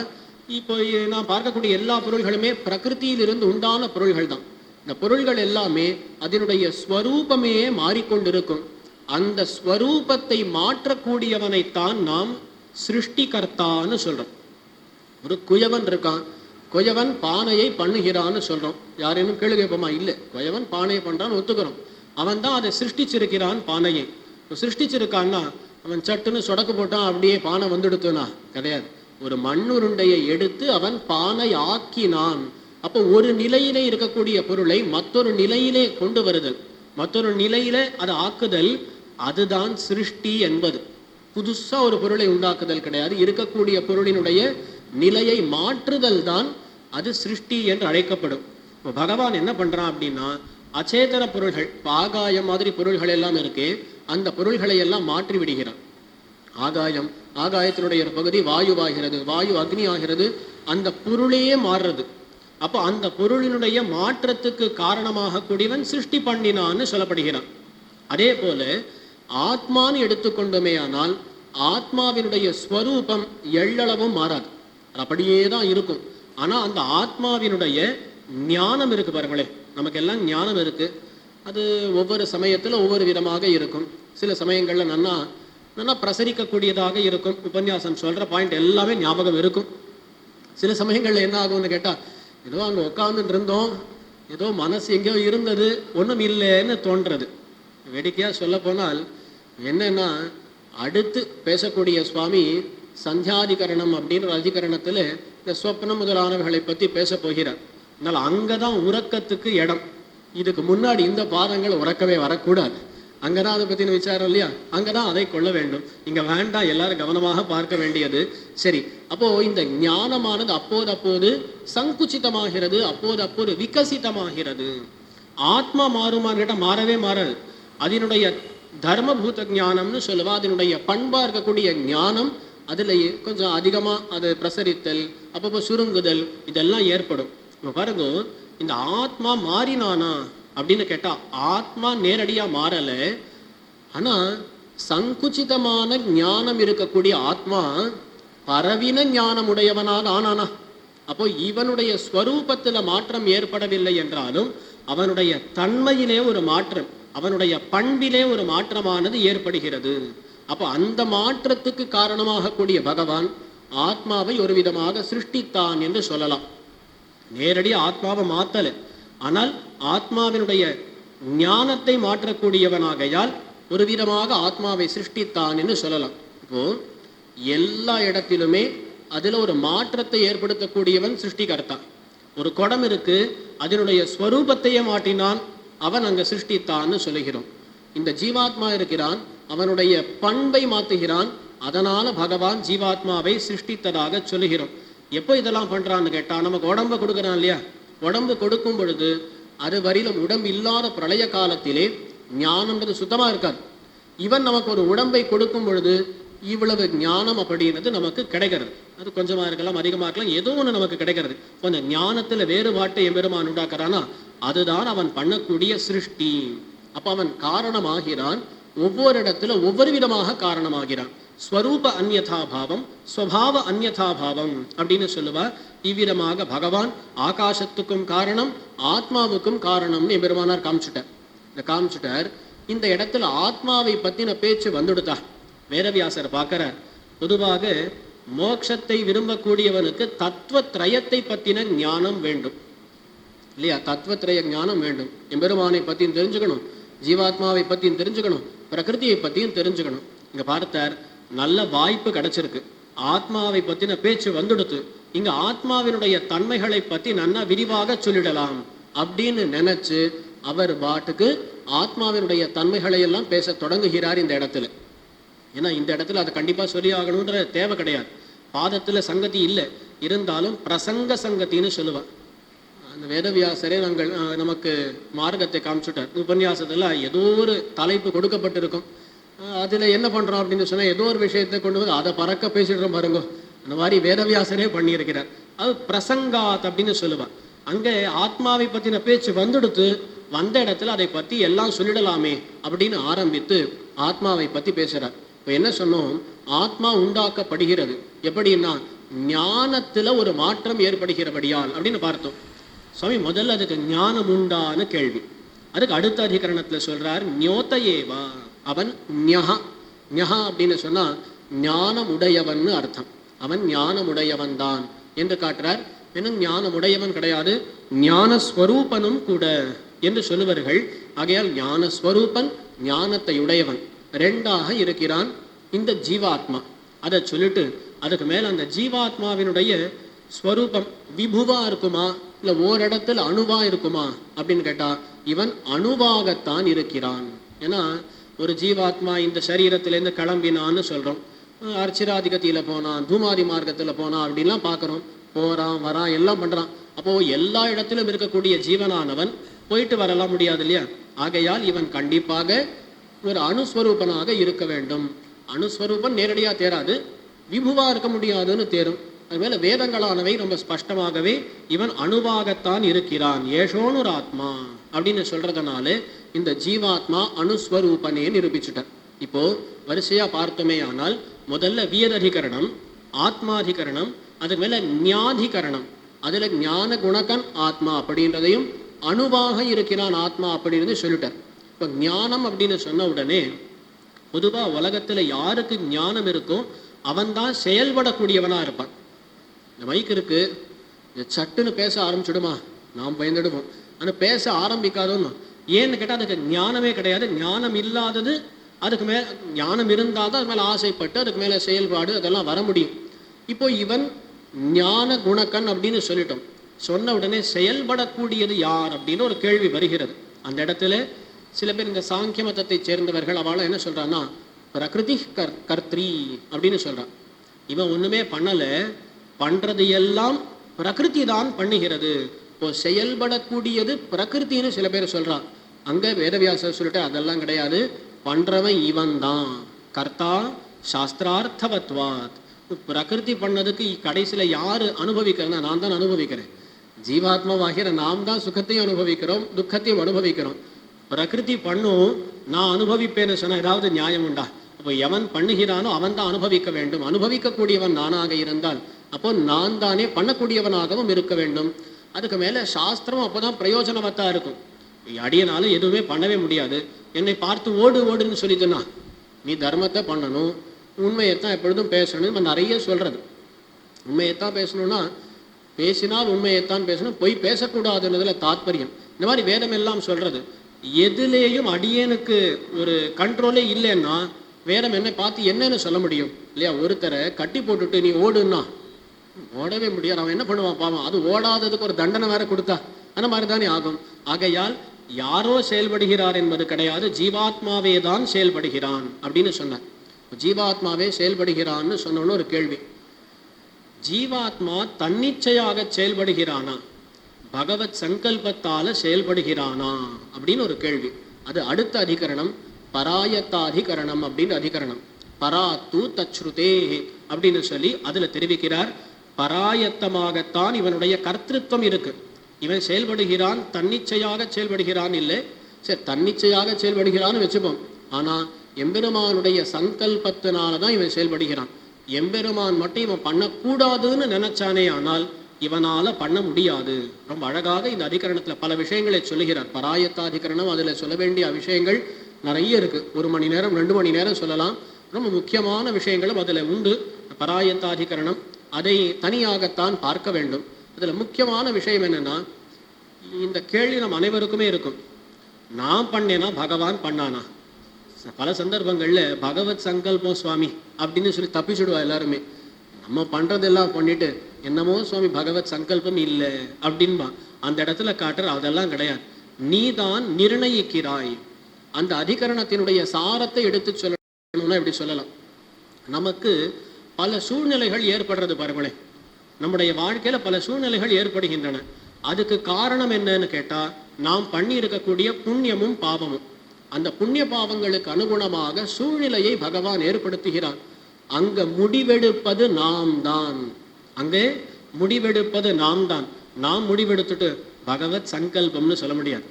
இப்போ நான் பார்க்கக்கூடிய எல்லா பொருள்களுமே பிரகிருத்தியிலிருந்து உண்டான பொருள்கள் தான். இந்த பொருள்கள் எல்லாமே அதனுடைய ஸ்வரூபமே மாறிக்கொண்டிருக்கும். அந்த ஸ்வரூபத்தை மாற்றக்கூடியவனைத்தான் நாம் சிருஷ்டிகர்த்தான்னு சொல்றோம். ஒரு குயவன் இருக்கான், குயவன் பானையை பண்ணுகிறான்னு சொல்றோம். யாரேனும் கேள்வி கேட்போமா? இல்லை, குயவன் பானையை பண்றான்னு ஒத்துக்கிறோம். அவன் தான் அதை சிருஷ்டிச்சிருக்கிறான். பானையை சிருஷ்டிச்சிருக்கான்னா அவன் சட்டுன்னு சொடக்கு போட்டான் அப்படியே பானை வந்துடுத்துனா கிடையாது. ஒரு மண்ணுருண்டையை எடுத்து அவன் பானை ஆக்கினான். அப்போ ஒரு நிலையிலே இருக்கக்கூடிய பொருளை மற்றொரு நிலையிலே கொண்டு வருதல், மற்றொரு நிலையிலே அதை ஆக்குதல், அதுதான் சிருஷ்டி என்பது. புதுசா ஒரு பொருளை உண்டாக்குதல் கிடையாது. இருக்கக்கூடிய பொருளினுடைய நிலையை மாற்றுதல் தான் அது சிருஷ்டி என்று அழைக்கப்படும். இப்போ பகவான் என்ன பண்றான் அப்படின்னா, அச்சேதன பொருள்கள், ஆகாயம் மாதிரி பொருள்கள் எல்லாம் இருக்கு, அந்த பொருள்களை எல்லாம் மாற்றி விடுகிறான். ஆகாயம், ஆகாயத்தினுடைய ஒரு பகுதி வாயுவாகிறது, வாயு அக்னி ஆகிறது, அந்த பொருளையே மாறுறது. அப்போ அந்த பொருளினுடைய மாற்றத்துக்கு காரணமாக கூடியவன் சிருஷ்டி பண்ணினான்னு சொல்லப்படுகிறான். அதே போல ஆத்மான்னு எடுத்துக்கொண்டோமே ஆனால் ஆத்மாவினுடைய ஸ்வரூபம் எள்ளளவும் மாறாது, அப்படியே தான் இருக்கும். ஆனா அந்த ஆத்மாவினுடைய ஞானம் இருக்கு பாருங்களேன். நமக்கு எல்லாம் ஞானம் இருக்கு. அது ஒவ்வொரு சமயத்துல ஒவ்வொரு விதமாக இருக்கும். சில சமயங்கள்ல நல்லா பிரசரிக்கக்கூடியதாக இருக்கும். உபன்யாசம் சொல்ற பாயிண்ட் எல்லாமே ஞாபகம் இருக்கும். சில சமயங்கள்ல என்ன ஆகும்னு கேட்டா, ஏதோ அங்க உட்காந்துட்டு இருந்தோம், ஏதோ மனசு எங்கேயோ இருந்தது, ஒன்றும் இல்லைன்னு தோன்றது. வேடிக்கையா சொல்ல போனால் என்னன்னா, அடுத்து பேசக்கூடிய சுவாமி சந்தியாதிகரணம் அப்படின்ற அதிகரணத்துல இந்த சொப்னம் முதலானவர்களை பத்தி பேச போகிறார். அதனால அங்கதான் உறக்கத்துக்கு இடம். இதுக்கு முன்னாடி இந்த பாதங்கள் உறக்கவே வரக்கூடாது. அங்கதான் அதை பத்தின விசாரம் இல்லையா, அங்கதான் அதை கொள்ள வேண்டும். இங்க வேண்டாம், எல்லாரும் கவனமாக பார்க்க வேண்டியது. சரி, அப்போ இந்த ஞானமானது அப்போது சங்குச்சிதமாகிறது, அப்போது விகசிதமாகிறது. ஆத்மா மாறுமான்னு கேட்டா மாறவே மாறாது. அதனுடைய தர்மபூத ஞானம்னு சொல்லுவா, அதனுடைய பண்பா இருக்கக்கூடிய ஞானம் அதுல கொஞ்சம் அதிகமா அது பிரசரித்தல், அப்பப்போ சுருங்குதல், இதெல்லாம் ஏற்படும். இப்போ பாருங்க, இந்த ஆத்மா மாறினானா அப்படின்னு கேட்டா ஆத்மா நேரடியா மாறல. ஆனா சங்குச்சிதமான ஞானம் இருக்கக்கூடிய ஆத்மா பரவின ஞானம் உடையவனாக ஆனானா. அப்போ இவனுடைய ஸ்வரூபத்துல மாற்றம் ஏற்படவில்லை என்றாலும் அவனுடைய தன்மையிலே ஒரு மாற்றம், அவனுடைய பண்பிலே ஒரு மாற்றமானது ஏற்படுகிறது. அப்போ அந்த மாற்றத்துக்கு காரணமாக கூடிய பகவான் ஆத்மாவை ஒரு விதமாக சிருஷ்டித்தான் என்று சொல்லலாம். நேரடி ஆத்மாவை மாத்தல, ஆனால் ஆத்மாவினுடைய ஞானத்தை மாற்றக்கூடியவனாகையால் ஒரு விதமாக ஆத்மாவை சிருஷ்டித்தான் என்று சொல்லலாம். இப்போ எல்லா இடத்திலுமே அதுல ஒரு மாற்றத்தை ஏற்படுத்தக்கூடியவன் சிருஷ்டிகர்த்தா. ஒரு குடம் இருக்கு, அதனுடைய ஸ்வரூபத்தையே மாற்றினான், அவன் அங்க சிருஷ்டித்தான்னு சொல்லுகிறோம். இந்த ஜீவாத்மா இருக்கிறான், அவனுடைய பண்பை மாற்றுகிறான், அதனால பகவான் ஜீவாத்மாவை சிருஷ்டித்ததாக சொல்லுகிறோம். எப்போ இதெல்லாம் பண்றான்னு கேட்டா, நமக்கு உடம்பை கொடுக்குறான் இல்லையா, உடம்பு கொடுக்கும் பொழுது அது வரையிலும் உடம்பு இல்லாத பிரளய காலத்திலே ஞானம்ன்றது சுத்தமா இருக்காது. இவன் நமக்கு ஒரு உடம்பை கொடுக்கும் பொழுது இவ்வளவு ஞானம் அப்படின்றது நமக்கு கிடைக்கிறது. அது கொஞ்சமா இருக்கலாம், அதிகமா இருக்கலாம், ஏதோ ஒன்று நமக்கு கிடைக்கிறது. அந்த ஞானத்துல வேறுபாட்டை எம்பெருமான் உண்டாக்குறானா, அதுதான் அவன் பண்ணக்கூடிய சிருஷ்டி. அப்ப அவன் காரணமாகிறான், ஒவ்வொரு இடத்துல ஒவ்வொரு விதமாக காரணமாகிறான். ஸ்வரூப அந்யதா பாவம், ஸ்வபாவ அந்யதா பாவம் அப்படின்னு சொல்லுவா. இவ்விதமாக பகவான் ஆகாசத்துக்கும் காரணம், ஆத்மாவுக்கும் காரணம்னு எம்பெருமானார் காமிச்சுட்டார். இந்த இடத்துல ஆத்மாவை பத்தின பேச்சு வந்துடுதா, வேதவியாசர் பார்க்கிறார். பொதுவாக மோட்சத்தை விரும்பக்கூடியவனுக்கு தத்துவத்ரயத்தை பத்தின ஞானம் வேண்டும் இல்லையா, தத்துவத்ரய ஞானம் வேண்டும். எம்பெருமானை பத்தியும் தெரிஞ்சுக்கணும், ஜீவாத்மாவை பத்தியும் தெரிஞ்சுக்கணும், பிரகிருதியை பத்தியும் தெரிஞ்சுக்கணும். இங்க பார்த்தார், நல்ல வாய்ப்பு கிடைச்சிருக்கு, ஆத்மாவை பத்தின பேச்சு வந்துடுத்து, இங்க ஆத்மாவினுடைய தன்மைகளை பத்தி நல்லா விரிவாக சொல்லிடலாம் அப்படின்னு நினைச்சு அவர் பாட்டுக்கு ஆத்மாவினுடைய தன்மைகளை எல்லாம் பேச தொடங்குகிறார் இந்த இடத்துல. ஏன்னா இந்த இடத்துல அதை கண்டிப்பா சொல்லி ஆகணுன்ற தேவை கிடையாது, பாதத்துல சங்கதி இல்லை, இருந்தாலும் பிரசங்க சங்கத்தின்னு சொல்லுவார். அந்த வேதவியாசரே நமக்கு மார்க்கத்தை காமிச்சுட்டார். உபன்யாசத்துல ஏதோ ஒரு தலைப்பு கொடுக்கப்பட்டிருக்கும், அதுல என்ன பண்றோம் அப்படின்னு சொன்னா ஏதோ ஒரு விஷயத்தை கொண்டு வந்து அதை பறக்க பேசிடுறோம் பாருங்க, அந்த மாதிரி வேதவியாசரே பண்ணியிருக்கிறார். அது பிரசங்காத் அப்படின்னு சொல்லுவார். அங்கே ஆத்மாவை பத்தின பேச்சு வந்துடுத்து, வந்த இடத்துல அதை பத்தி எல்லாம் சொல்லிடலாமே அப்படின்னு ஆரம்பித்து ஆத்மாவை பத்தி பேசுறார். இப்போ என்ன சொன்னோம், ஆத்மா உண்டாக்கப்படுகிறது எப்படின்னா ஞானத்துல ஒரு மாற்றம் ஏற்படுகிறபடியால் அப்படின்னு பார்த்தோம். சுவாமி முதல்ல அதுக்கு ஞானம் உண்டான கேள்வி, அதுக்கு அடுத்த அதிகரணத்துல சொல்றார் ஞோதையேவா, அவன் ஞஹா. ஞஹா அப்படின்னு சொன்னா ஞானம் உடையவன் அர்த்தம், அவன் ஞானம் உடையவன் தான் என்று காட்டுறார். இன்னும் ஞானம் உடையவன் கிடையாது, ஞானஸ்வரூபனும் கூட என்று சொல்லுவார்கள். ஆகையால் ஞானஸ்வரூபன், ஞானத்தை உடையவன், ரெண்டாக இருக்கிறான் இந்த ஜீவாத்மா. அதை சொல்லிட்டு அதுக்கு மேல அந்த ஜீவாத்மாவினுடைய ஸ்வரூபம் விபுவா இருக்குமா இல்ல ஓரிடத்துல அணுவா இருக்குமா அப்படின்னு கேட்டா, இவன் அணுவாகத்தான் இருக்கிறான். ஏன்னா ஒரு ஜீவாத்மா இந்த சரீரத்திலேருந்து கிளம்பினான்னு சொல்றோம், அர்ச்சிராதிகத்தில போனான், தூமாதி மார்க்கத்துல போனான் அப்படின்லாம் பார்க்குறோம், போறான் வரான் எல்லாம் பண்றான். அப்போ எல்லா இடத்திலும் இருக்கக்கூடிய ஜீவனானவன் போயிட்டு வரலாம் முடியாது இல்லையா. ஆகையால் இவன் கண்டிப்பாக ஒரு அணுஸ்வரூபனாக இருக்க வேண்டும். அணுஸ்வரூபன் நேரடியா தேராது, விபுவா இருக்க முடியாதுன்னு தேரும். அதுமேல வேதங்களானவை ரொம்ப ஸ்பஷ்டமாகவே இவன் அணுவாகத்தான் இருக்கிறான், ஏஷோனு ஆத்மா அப்படின்னு சொல்றதுனால இந்த ஜீவாத்மா அணுஸ்வரூபனே நிரூபிச்சுட்டார். இப்போ வரிசையா பார்த்தோமே ஆனால் முதல்ல வியததிகரணம், ஆத்மாதிகரணம், அதுக்கு மேல ஞாதிகரணம், அதுல ஞான குணகன் ஆத்மா அப்படின்றதையும் அணுவாக இருக்கிறான் ஆத்மா அப்படின்னு சொல்லிட்டார். இப்போ ஞானம் அப்படின்னு சொன்ன உடனே பொதுவா உலகத்துல யாருக்கு ஞானம் இருக்கோ அவன்தான் செயல்படக்கூடியவனா இருப்பான். இந்த மைக் இருக்கு, சட்டுன்னு பேச ஆரம்பிச்சுடுமா, நாம் பயந்துடுவோம். ஆனா பேச ஆரம்பிக்காதோன்னு ஏன்னு கேட்டால் அதுக்கு ஞானமே கிடையாது. ஞானம் இல்லாதது, அதுக்கு மேல ஞானம் இருந்தால் தான் அது மேலே ஆசைப்பட்டு அதுக்கு மேலே செயல்பாடு அதெல்லாம் வர முடியும். இப்போ இவன் ஞான குணக்கன் அப்படின்னு சொல்லிட்டோம். சொன்ன உடனே செயல்படக்கூடியது யார் அப்படின்னு ஒரு கேள்வி வருகிறது. அந்த இடத்துல சில பேர் இந்த சாங்கிய மதத்தை சேர்ந்தவர்கள் அவளை என்ன சொல்றான்னா பிரகிருதி கர்த்ரி அப்படின்னு சொல்றான். இவன் ஒண்ணுமே பண்ணல, பண்றது எல்லாம் பிரகிருதி தான் பண்ணுகிறது. இப்போ செயல்படக்கூடியது பிரகிருத்தின்னு சில பேர் சொல்றான். அங்க வேதவியாசர் சொல்லிட்டு அதெல்லாம் கிடையாது, பண்றவன் இவன் தான், கர்த்தா சாஸ்திரார்த்தவத்வாத். பிரகிருதி பண்ணதுக்கு கடைசியில யாரு அனுபவிக்கிறேன்னா நான் தான் அனுபவிக்கிறேன். ஜீவாத்மாவாகிற நாம் தான் சுகத்தையும் அனுபவிக்கிறோம், துக்கத்தையும் அனுபவிக்கிறோம். பிரகிருதி பண்ணும், நான் அனுபவிப்பேன்னு சொன்னா ஏதாவது நியாயம் உண்டா? அப்போ எவன் பண்ணுகிறானோ அவன் தான் அனுபவிக்க வேண்டும். அனுபவிக்கக்கூடியவன் நானாக இருந்தால் அப்போ நான் தானே பண்ணக்கூடியவனாகவும் இருக்க வேண்டும். அதுக்கு மேல சாஸ்திரம் அப்போதான் பிரயோஜனவத்தா இருக்கும். அடியனாலும் எதுவுமே பண்ணவே முடியாது, என்னை பார்த்து ஓடு ஓடுன்னு சொல்லிட்டுனா நீ தர்மத்தை பண்ணணும், உண்மையைத்தான் எப்பொழுதும் பேசணும். நம்ம நிறைய சொல்றது உண்மையைத்தான் பேசணும்னா பேசினால் உண்மையைத்தான் பேசணும், பொய் பேசக்கூடாதுன்றதுல தாத்பரியம். இந்த மாதிரி வேதம் எல்லாம் சொல்றது. எதுலேயும் அடியேனுக்கு ஒரு கண்ட்ரோலே இல்லைன்னா வேற என்னை பார்த்து என்னன்னு சொல்ல முடியும் இல்லையா? ஒருத்தரை கட்டி போட்டுட்டு நீ ஓடுன்னா ஓடவே முடியாது. அவன் என்ன பண்ணுவான் பாவம், அது ஓடாததுக்கு ஒரு தண்டனை வேற கொடுத்தா அந்த மாதிரி தானே ஆகும். ஆகையால் யாரோ செயல்படுகிறார் என்பது கிடையாது, ஜீவாத்மாவே தான் செயல்படுகிறான் அப்படின்னு சொன்னார். ஜீவாத்மாவே செயல்படுகிறான்னு சொன்னோன்னு ஒரு கேள்வி, ஜீவாத்மா தன்னிச்சையாக செயல்படுகிறானா, பகவத் சங்கல்பத்தால செயல்படுகிறானா அப்படின்னு ஒரு கேள்வி. அது அடுத்த அதிகரணம் பராயத்தாதிகரணம் அப்படின்னு அதிகரணம். பராத்து தச்ருதே அப்படின்னு சொல்லி அதுல தெரிவிக்கிறார். பராயத்தமாகத்தான் இவனுடைய கர்த்திருவம் இருக்கு. இவன் செயல்படுகிறான், தன்னிச்சையாக செயல்படுகிறான் இல்லை. சரி, தன்னிச்சையாக செயல்படுகிறான்னு வச்சுப்போம். ஆனா எம்பெருமானுடைய சங்கல்பத்தினாலதான் இவன் செயல்படுகிறான். எம்பெருமான் மட்டும் இவன் பண்ணக்கூடாதுன்னு நினைச்சானே ஆனால் இவனால பண்ண முடியாது. ரொம்ப அழகாக இந்த அதிகரணத்துல பல விஷயங்களை சொல்லுகிறார். பராயத்தாதிகரணம், அதுல சொல்ல வேண்டிய விஷயங்கள் நிறைய இருக்கு. 1 மணி நேரம் 2 மணி நேரம் சொல்லலாம். ரொம்ப முக்கியமான விஷயங்களும் அதுல உண்டு. பராயத்தாதிகரணம் அதை தனியாகத்தான் பார்க்க வேண்டும். அதுல முக்கியமான விஷயம் என்னன்னா, இந்த கேள்வி நம் அனைவருக்குமே இருக்கும். நான் பண்ணேனா பகவான் பண்ணானா? பல சந்தர்ப்பங்கள்ல பகவத் சங்கல்பம் சுவாமி அப்படின்னு சொல்லி தப்பிச்சுடுவா எல்லாருமே. நம்ம பண்றதெல்லாம் பண்ணிட்டு என்னமோ சுவாமி பகவத் சங்கல்பம் இல்லை அப்படின்பா. அந்த இடத்துல காட்டுற அதெல்லாம் கிடையாது. நீதான் நிர்ணயிக்கிறாய். அந்த அதிகரணத்தினுடைய சாரத்தை எடுத்து சொல்லணும்னா எப்படி சொல்லலாம், நமக்கு பல சூழ்நிலைகள் ஏற்படுறது பாருங்களேன். நம்முடைய வாழ்க்கையில பல சூழ்நிலைகள் ஏற்படுகின்றன. அதுக்கு காரணம் என்னன்னு கேட்டா, நாம் பண்ணி இருக்கக்கூடிய புண்ணியமும் பாவமும். அந்த புண்ணிய பாவங்களுக்கு அனுகுணமாக சூழ்நிலையை பகவான் ஏற்படுத்துகிறான். அங்க முடிவெடுப்பது நாம் தான். அங்கே முடிவெடுப்பது நாம் தான். நாம் முடிவெடுத்துட்டு பகவத் சங்கல்பம்னு சொல்ல முடியாது.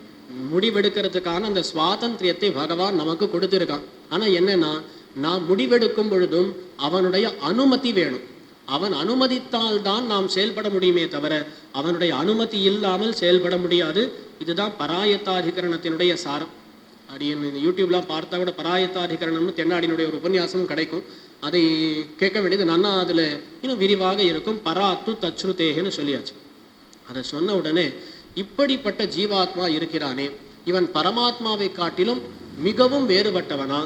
முடிவெடுக்கிறதுக்கான அந்த சுவாதந்திரியத்தை பகவான் நமக்கு கொடுத்திருக்கான். ஆனா என்னன்னா, நாம் முடிவெடுக்கும் பொழுதும் அவனுடைய அனுமதி வேணும். அவன் அனுமதித்தால் தான் நாம் செயல்பட முடியுமே தவிர அவனுடைய அனுமதி இல்லாமல் செயல்பட முடியாது. இதுதான் பராயத்தாதிகரணத்தினுடைய சாரம். அப்படின்னு யூடியூப்லாம் பார்த்தா கூட பராயத்தாதிகரணம்னு தென்னாடியினுடைய ஒரு உபன்யாசமும் கிடைக்கும். அதை கேட்க வேண்டியது நன்னா அதுல இன்னும் விரிவாக இருக்கும். பராத்து தச்ருதேன்னு சொல்லியாச்சு. அதை சொன்ன உடனே இப்படிப்பட்ட ஜீவாத்மா இருக்கிறானே, இவன் பரமாத்மாவை காட்டிலும் மிகவும் வேறுபட்டவனா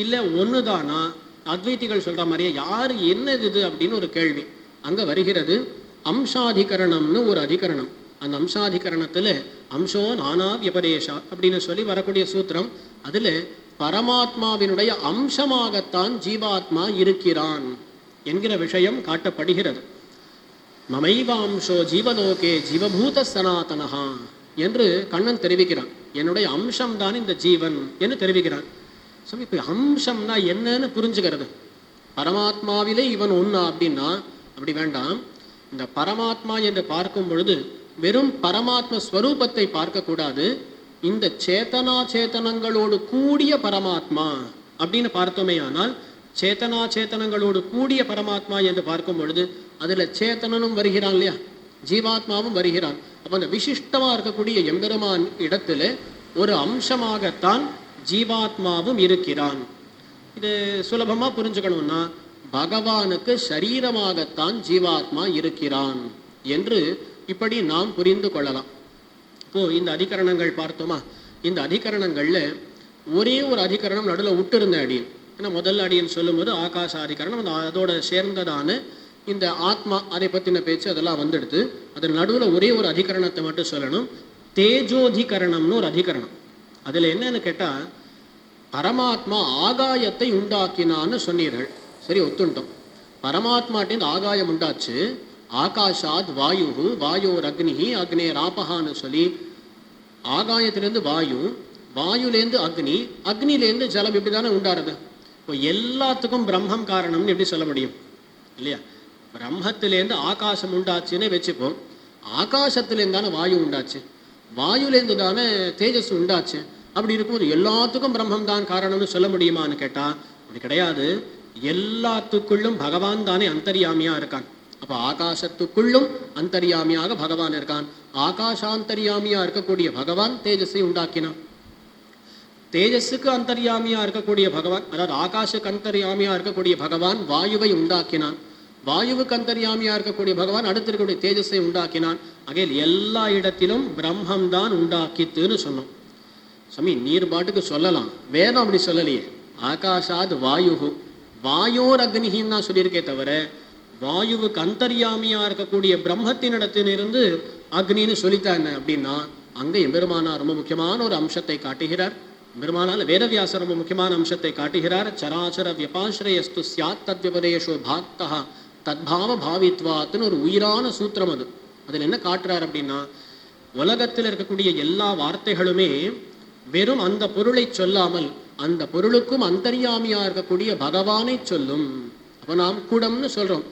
இல்லை ஒண்ணுதானா? அத்வைத்திகள் சொல்ற மாதிரியே யாரு என்னது இது அப்படின்னு ஒரு கேள்வி அங்க வருகிறது. அம்சாதிகரணம்னு ஒரு அதிகரணம். அந்த அம்சாதிகரணத்துல அம்சோ நானா வியபதேஷா அப்படின்னு சொல்லி வரக்கூடிய சூத்திரம். அதுல பரமாத்மாவினுடைய அம்சமாகத்தான் ஜீவாத்மா இருக்கிறான் என்கிற விஷயம் காட்டப்படுகிறது. மமைவாம்சோ ஜீவலோகே ஜீவபூத சனாதனஹா என்று கண்ணன் தெரிவிக்கிறான். என்னுடைய அம்சம்தான் இந்த ஜீவன் என்று தெரிவிக்கிறான். இப்போ அம்சம்னா என்னன்னு புரிஞ்சுக்கிறது. பரமாத்மாவிலே இவன் ஒண்ணா அப்படின்னா அப்படி வேண்டாம். இந்த பரமாத்மா என்று பார்க்கும் பொழுது வெறும் பரமாத்ம ஸ்வரூபத்தை பார்க்க கூடாது. இந்த சேத்தனா சேத்தனங்களோடு கூடிய பரமாத்மா அப்படின்னு பார்த்தோமே ஆனால், சேத்தனா சேத்தனங்களோடு கூடிய பரமாத்மா என்று பார்க்கும் பொழுது அதுல சேத்தனனும் வருகிறான் இல்லையா, ஜீவாத்மாவும் வருகிறான். அப்ப அந்த விசிஷ்டமா இருக்கக்கூடிய எம்பெருமான் இடத்துல ஒரு அம்சமாகத்தான் ஜீவாத்மாவும் இருக்கிறான். இது சுலபமா புரிஞ்சுக்கணும்னா, பகவானுக்கு சரீரமாகத்தான் ஜீவாத்மா இருக்கிறான் என்று இப்படி நாம் புரிந்து கொள்ளலாம். இப்போ இந்த அதிகரணங்கள் பார்த்தோமா, இந்த அதிகரணங்கள்ல ஒரே ஒரு அதிகரணம் நடுவில் விட்டு இருந்த அடியன். ஏன்னா முதல் அடியன் சொல்லும் போது ஆகாச அதிகரணம், அதோட சேர்ந்ததான இந்த ஆத்மா அதை பத்தின பேச்சு அதெல்லாம் வந்துடுது. அதன் நடுவில் ஒரே ஒரு அதிகரணத்தை மட்டும் சொல்லணும். தேஜோதிகரணம்னு ஒரு அதிகரணம். அதுல என்னன்னு கேட்டா, பரமாத்மா ஆகாயத்தை உண்டாக்கினான்னு சொன்னீர்கள். சரி, ஒத்துண்டோம். பரமாத்மாட்டின் ஆகாயம் உண்டாச்சு. ஆகாஷாத் வாயு, வாயோர் அக்னிஹி, அக்னேர் ஆபஹான்னு சொல்லி ஆகாயத்திலேருந்து வாயு, வாயுலேருந்து அக்னி, அக்னிலேருந்து ஜலம், இப்படி தானே உண்டாருது. இப்போ எல்லாத்துக்கும் பிரம்மம் காரணம்னு எப்படி சொல்ல முடியும் இல்லையா? பிரம்மத்திலேருந்து ஆகாசம் உண்டாச்சுன்னு வச்சுப்போம். ஆகாசத்திலேருந்து தானே வாயு உண்டாச்சு, வாயுலேருந்து தானே தேஜஸ் உண்டாச்சு. அப்படி இருக்கும்போது எல்லாத்துக்கும் பிரம்மம் தான் காரணம்னு சொல்ல முடியுமான்னு கேட்டா அப்படி கிடையாது. எல்லாத்துக்குள்ளும் பகவான் தானே அந்தர்யாமியா இருக்கான். அப்ப ஆகாசத்துக்குள்ளும் அந்தர்யாமியாக பகவான் இருக்கான். ஆகாசாந்தர்யாமியா இருக்கக்கூடிய பகவான் தேஜஸை உண்டாக்கினான். தேஜஸுக்கு அந்தர்யாமியா இருக்கக்கூடிய பகவான், அதாவது ஆகாஷுக்கு அந்தர்யாமியா இருக்கக்கூடிய பகவான் வாயுவை உண்டாக்கினான். வாயுவுக்கு அந்தர்யாமியா இருக்கக்கூடிய பகவான் அடுத்து இருக்கக்கூடிய தேஜஸை உண்டாக்கினான். ஆகையில் எல்லா இடத்திலும் பிரம்மம் தான் உண்டாக்கித்துன்னு சொன்னோம். சாமி நீர் பாட்டுக்கு சொல்லலாம், வேதம் அப்படி சொல்லலையே. ஆகாஷாத் வாயு, வாயோர் அக்னிகின்னு தான் சொல்லியிருக்கே தவிர வாயுவுக்கு அந்தர்யாமியா இருக்கக்கூடிய பிரம்மத்தினிடத்திலிருந்து அக்னின்னு சொல்லித்தாங்க அப்படின்னா அங்க எம்பெருமானார் ரொம்ப முக்கியமான ஒரு அம்சத்தை காட்டுகிறார். பெருமானால வேதவியாசர் ரொம்ப முக்கியமான அம்சத்தை காட்டுகிறார். சராச்சர வியபாஸ்ரயஸ்து சியாத் தத்விபதேஷோ பாக்தா தத்பாவ பாவித்வாத்துன்னு ஒரு உயிரான சூத்திரம் அது. அதில் என்ன காட்டுறார் அப்படின்னா, உலகத்தில் இருக்கக்கூடிய எல்லா வார்த்தைகளுமே வெறும் அந்த பொருளை சொல்லாமல் அந்த பொருளுக்கும் அந்தர்யாமியா இருக்கக்கூடிய பகவானை சொல்லும். அப்போ நாம் குடம்னு சொல்றோம்,